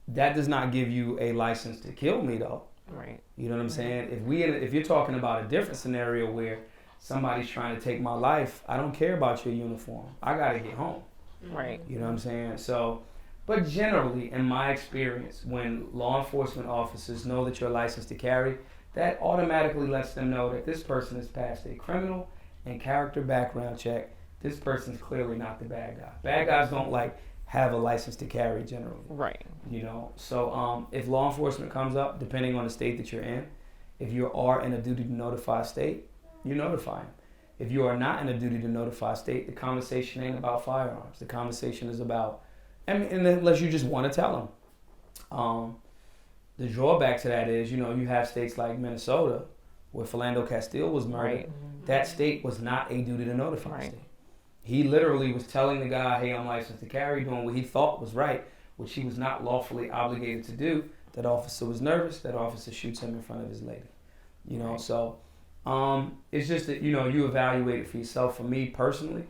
Speaker 2: That does not give you a license to kill me, though.
Speaker 1: Right.
Speaker 2: You know what I'm saying? If you're talking about a different scenario where somebody's trying to take my life, I don't care about your uniform. I gotta get home.
Speaker 1: Right.
Speaker 2: You know what I'm saying? So, but generally, in my experience, when law enforcement officers know that you're licensed to carry, that automatically lets them know that this person has passed a criminal and character background check. This person's clearly not the bad guy. Bad guys don't have a license to carry generally.
Speaker 1: Right.
Speaker 2: So if law enforcement comes up, depending on the state that you're in, if you are in a duty to notify state, you notify them. If you are not in a duty to notify state, the conversation ain't about firearms. The conversation is about, and unless you just want to tell them. The drawback to that is, you have states like Minnesota, where Philando Castile was murdered.
Speaker 1: Right.
Speaker 2: That state was not a duty to notify
Speaker 1: Right.
Speaker 2: state. He literally was telling the guy, hey, I'm licensed to carry, doing what he thought was right, which he was not lawfully obligated to do. That officer was nervous. That officer shoots him in front of his lady.
Speaker 1: Right.
Speaker 2: So it's just that, you evaluate it for yourself. For me personally,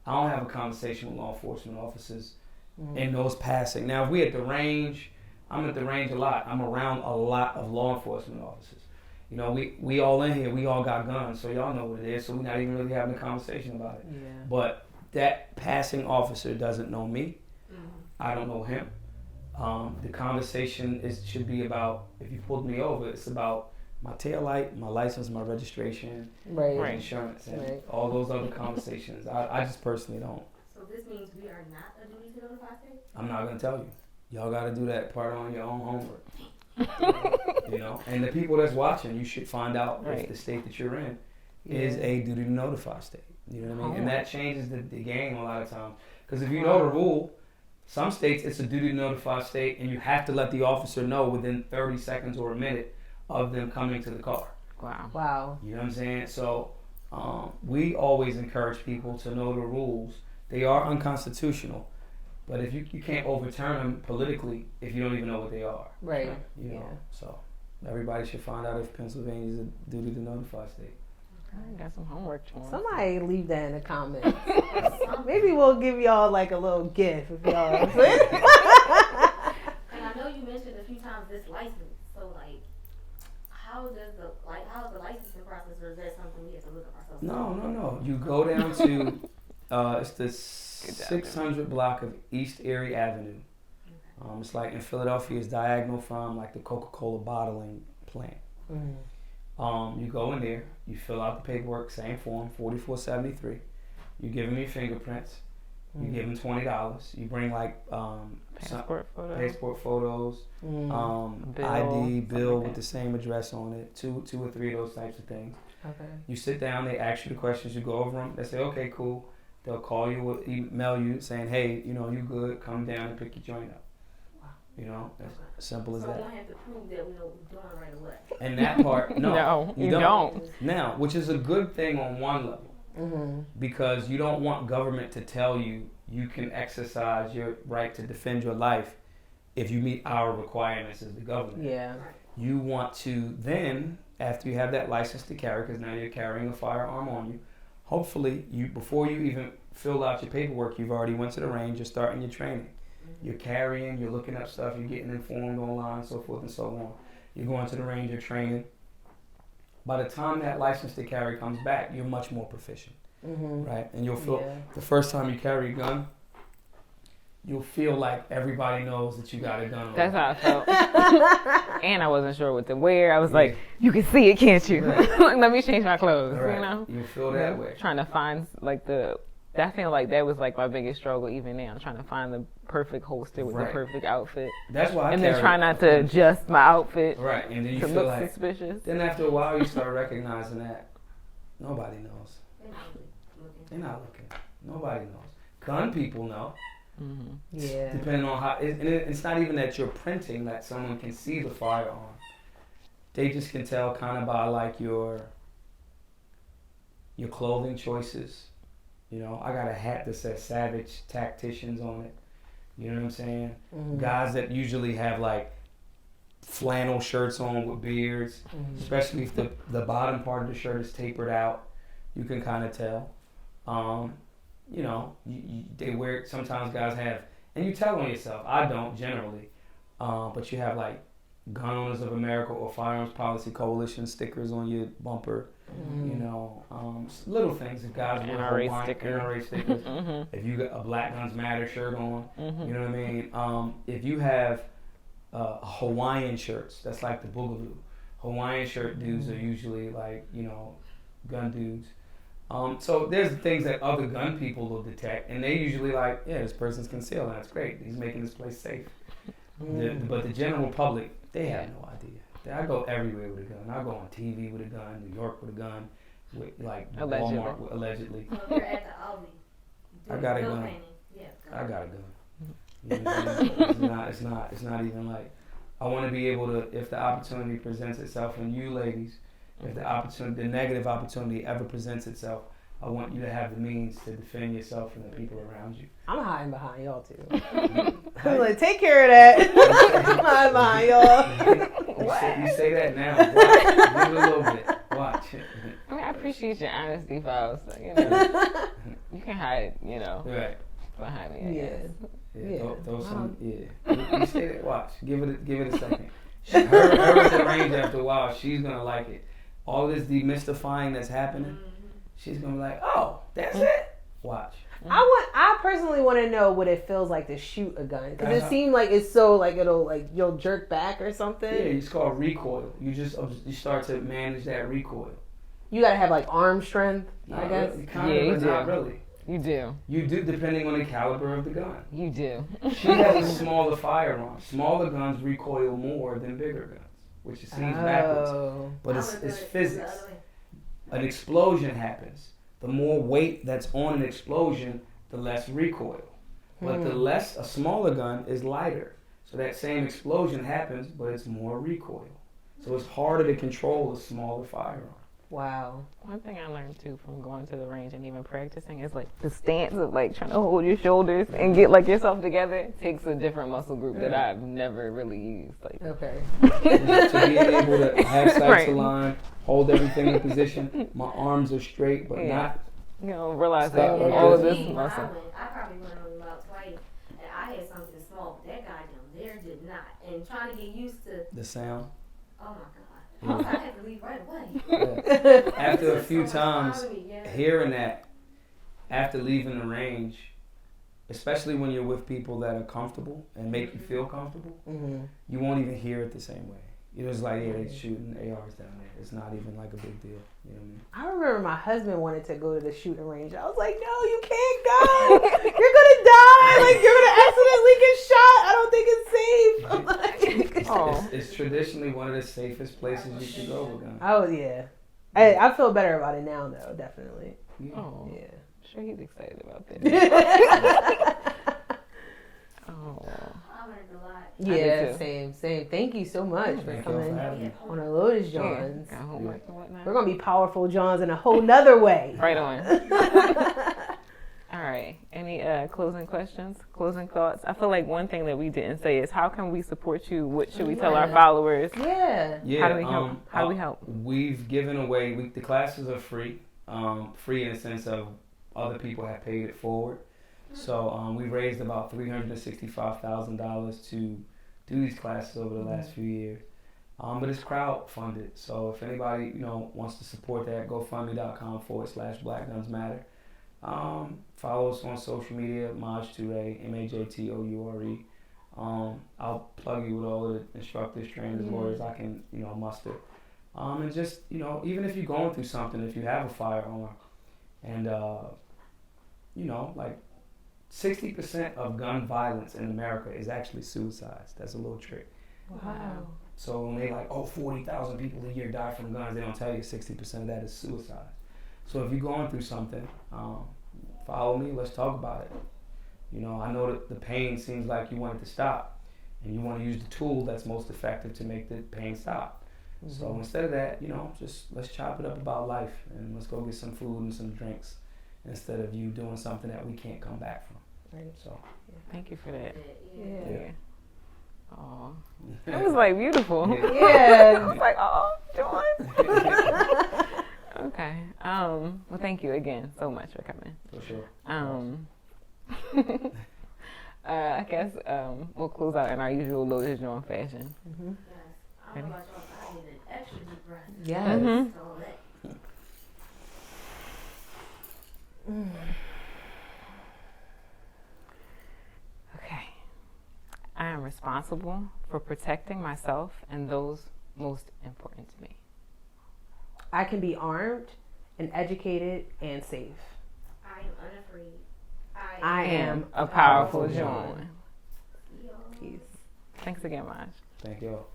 Speaker 2: I don't have a conversation with law enforcement officers in those passing. Now, if we at the range, I'm at the range a lot. I'm around a lot of law enforcement officers. We all in here, we all got guns, so y'all know what it is, so we're not even really having a conversation about it.
Speaker 3: Yeah.
Speaker 2: But that passing officer doesn't know me. I don't know him. The conversation should be about, if you pulled me over, it's about my taillight, my license, my registration,
Speaker 3: Right.
Speaker 2: my insurance, and
Speaker 3: Right.
Speaker 2: all those other conversations. I just personally don't.
Speaker 5: So this means we are not a duty to notify state?
Speaker 2: I'm not going to tell you. Y'all got to do that part on your own homework. And the people that's watching, you should find out
Speaker 1: Right.
Speaker 2: if the state that you're in is a duty to notify state. You know what I mean? And that changes the game a lot of times. Because if you know the rule, some states it's a duty to notify state, and you have to let the officer know within 30 seconds or a minute of them coming to the car.
Speaker 3: Wow.
Speaker 2: You know what I'm saying? So we always encourage people to know the rules. They are unconstitutional. But if you can't overturn them politically if you don't even know what they are.
Speaker 3: Right.
Speaker 2: So everybody should find out if Pennsylvania's a duty to notify state.
Speaker 1: I got some homework for him.
Speaker 3: Somebody leave that in the comments. Maybe we'll give y'all a little gift if y'all.
Speaker 5: And I know you mentioned a few times this license. So how is the licensing process, or is that something we have to look up ourselves?
Speaker 2: No. You go down to it's the 600 block of East Erie Avenue. It's like in Philadelphia, it's diagonal from the Coca-Cola bottling plant. You go in there, you fill out the paperwork, same form, 4473. You give them your fingerprints, You give them $20. You bring like
Speaker 1: Passport photo.
Speaker 2: passport photos, ID, bill with the same address on it, two or three of those types of things.
Speaker 3: Okay.
Speaker 2: You sit down, they ask you the questions, you go over them, they say, okay, cool. They'll call you or email you saying, hey, you know, you good, come down and pick your joint up.
Speaker 3: Wow.
Speaker 2: You know, as simple as
Speaker 5: So
Speaker 2: that.
Speaker 5: we don't have to prove that we know what we're doing right away.
Speaker 2: And that part, no,
Speaker 1: you don't.
Speaker 2: Now, which is a good thing on one level. Because you don't want government to tell you you can exercise your right to defend your life if you meet our requirements as the government.
Speaker 3: Yeah.
Speaker 2: You want to then, after you have that license to carry, because now you're carrying a firearm on you, hopefully before you even fill out your paperwork, you've already went to the range, you're starting your training. You're carrying, you're looking up stuff, you're getting informed online, so forth and so on. You're going to the range, you're training. By the time that license to carry comes back, you're much more proficient, right? And you'll feel, the first time you carry a gun, you'll feel like everybody knows that you got a gun on.
Speaker 1: That's how I felt. And I wasn't sure what to wear. I was like, you can see it, can't you?
Speaker 2: Right.
Speaker 1: Let me change my clothes,
Speaker 2: Right.
Speaker 1: you know?
Speaker 2: You'll feel that way.
Speaker 1: Trying to find like I feel like that was like my biggest struggle even now, trying to find the perfect holster with the perfect outfit.
Speaker 2: That's why I
Speaker 1: and then try not to adjust my outfit
Speaker 2: right, and then you
Speaker 1: to
Speaker 2: feel
Speaker 1: look
Speaker 2: like
Speaker 1: suspicious.
Speaker 2: Then after a while you start recognizing that nobody knows. They're not looking. Nobody knows. Gun people know.
Speaker 3: Yeah.
Speaker 2: Depending on how, and it's not even that you're printing that someone can see the firearm. They just can tell kind of by like your clothing choices. You know, I got a hat that says Savage Tacticians on it. You know what I'm saying? Guys that usually have like flannel shirts on with beards, especially if the bottom part of the shirt is tapered out, you can kind of tell. You know, they wear, sometimes guys have, and you tell on yourself, I don't generally, but you have like Gun Owners of America or Firearms Policy Coalition stickers on your bumper, you know, little things. If guys wear
Speaker 1: NRA
Speaker 2: stickers, if you got a Black Guns Matter shirt on, you know what I mean? If you have Hawaiian shirts, that's like the Boogaloo. Hawaiian shirt dudes are usually like, you know, gun dudes. So there's things that other gun people will detect, and they usually like, yeah, this person's concealed, that's great. He's making this place safe. But the general public, they have no idea. I go everywhere with a gun. I go on TV with a gun, New York with a gun, with like Walmart with, allegedly.
Speaker 5: So you're at the Aldi.
Speaker 2: I got a gun.
Speaker 5: Painting. Yeah,
Speaker 2: I got a gun. You know what I mean? It's not even like, I want to be able to, if the opportunity presents itself, and you ladies, if the negative opportunity ever presents itself, I want you to have the means to defend yourself and the people around you.
Speaker 3: I'm hiding behind y'all too. I'm like, take care of that. I'm hiding behind y'all.
Speaker 2: You say that now. Watch. Give it a little bit. Watch.
Speaker 1: I mean, I appreciate your honesty, Files. So, you know, you can hide, you know,
Speaker 2: Right.
Speaker 1: behind me. I guess.
Speaker 2: Yeah. Throw some. Yeah. You say that. Watch. Give it a second. Her at the range after a while, she's gonna like it. All this demystifying that's happening, she's gonna be like, oh, that's it. Watch.
Speaker 3: I personally want to know what it feels like to shoot a gun, because it seems like it's so like you'll jerk back or something.
Speaker 2: Yeah, it's called recoil. You start to manage that recoil.
Speaker 3: You gotta have like arm strength, I guess.
Speaker 2: Really,
Speaker 1: you do.
Speaker 2: Not really.
Speaker 1: You do.
Speaker 2: You do, depending on the caliber of the gun.
Speaker 1: You do.
Speaker 2: She has a smaller firearm. Smaller guns recoil more than bigger guns, which seems backwards. But it's physics. An explosion happens. The more weight that's on an explosion, the less recoil. But a smaller gun is lighter. So that same explosion happens, but it's more recoil. So it's harder to control a smaller firearm.
Speaker 3: Wow.
Speaker 1: One thing I learned too from going to the range and even practicing is like the stance of like trying to hold your shoulders and get like yourself together takes a different muscle group that I've never really used. Like,
Speaker 3: Okay.
Speaker 2: To be able to have sights aligned, hold everything in position, my arms are straight, but not.
Speaker 1: You know, realize
Speaker 2: Stop
Speaker 1: that
Speaker 2: like
Speaker 1: all of
Speaker 2: this.
Speaker 1: this muscle.
Speaker 5: I probably went on about twice, and I had something small, but that guy down there did not. And trying to get used to,
Speaker 2: The sound.
Speaker 5: oh my God. I had to leave right away.
Speaker 2: Yeah. After a few
Speaker 5: So much
Speaker 2: times
Speaker 5: fun with me, yeah.
Speaker 2: hearing that, after leaving the range, especially when you're with people that are comfortable and make you feel comfortable, you won't even hear it the same way. It was like, yeah, they shooting ARs down there. It's not even like a big deal. You know what I mean?
Speaker 3: I remember my husband wanted to go to the shooting range. I was like, no, you can't go. You're gonna die. Like, you're gonna accidentally get shot. I don't think it's safe. I'm like,
Speaker 2: It's traditionally one of the safest places you can go with guns.
Speaker 3: oh yeah. I feel better about it now though, definitely.
Speaker 1: Oh,
Speaker 3: Yeah.
Speaker 1: sure he's excited about that. Oh.
Speaker 5: I learned a lot.
Speaker 3: Yeah,
Speaker 1: too.
Speaker 3: same. Thank you so much for
Speaker 2: Thank y'all
Speaker 3: coming
Speaker 2: for having me.
Speaker 3: on a Lotus
Speaker 1: Yeah,
Speaker 3: Jawns.
Speaker 1: got homework and whatnot.
Speaker 3: We're gonna be powerful Jawns in a whole nother way.
Speaker 1: Right on. All right. Any closing questions? Closing thoughts? I feel like one thing that we didn't say is how can we support you? What should we tell our followers?
Speaker 3: Yeah.
Speaker 2: Yeah,
Speaker 1: How do we help? How do we help?
Speaker 2: We've given away, the classes are free. Free in the sense of other people have paid it forward. So we've raised about $365,000 to do these classes over the last few years. But it's crowd funded. So if anybody, wants to support that, gofundme.com/Black Guns Matter. Follow us on social media, Maj Toure, MAJTOURE. I'll plug you with all of the instructors, trainers, lawyers I can, muster. And just, even if you're going through something, if you have a firearm, and, like 60% of gun violence in America is actually suicides. That's a little trick.
Speaker 3: Wow.
Speaker 2: So when they 40,000 people a year die from guns, they don't tell you 60% of that is suicide. So if you're going through something, follow me, let's talk about it. I know that the pain seems like you want it to stop, and you want to use the tool that's most effective to make the pain stop. Mm-hmm. So instead of that, just let's chop it up about life, and let's go get some food and some drinks, instead of you doing something that we can't come back from. Right. So
Speaker 1: Thank you for that.
Speaker 3: Yeah.
Speaker 1: Oh, that was beautiful.
Speaker 3: Yeah.
Speaker 1: I was like, oh, Jawn. Okay. Well, thank you again so much for coming.
Speaker 2: For sure.
Speaker 1: I guess we'll close out in our usual Lotus Jawn fashion.
Speaker 3: Mm-hmm.
Speaker 5: Yes. I don't know about y'all, but I need an extra deep breath.
Speaker 3: Yes.
Speaker 1: Mm-hmm.
Speaker 5: So let
Speaker 1: Okay. I am responsible for protecting myself and those most important to me.
Speaker 3: I can be armed and educated and safe.
Speaker 5: I am unafraid.
Speaker 3: I am
Speaker 1: a powerful Jawn.
Speaker 5: Yo.
Speaker 3: Peace.
Speaker 1: Thanks again, Maj.
Speaker 2: Thank y'all.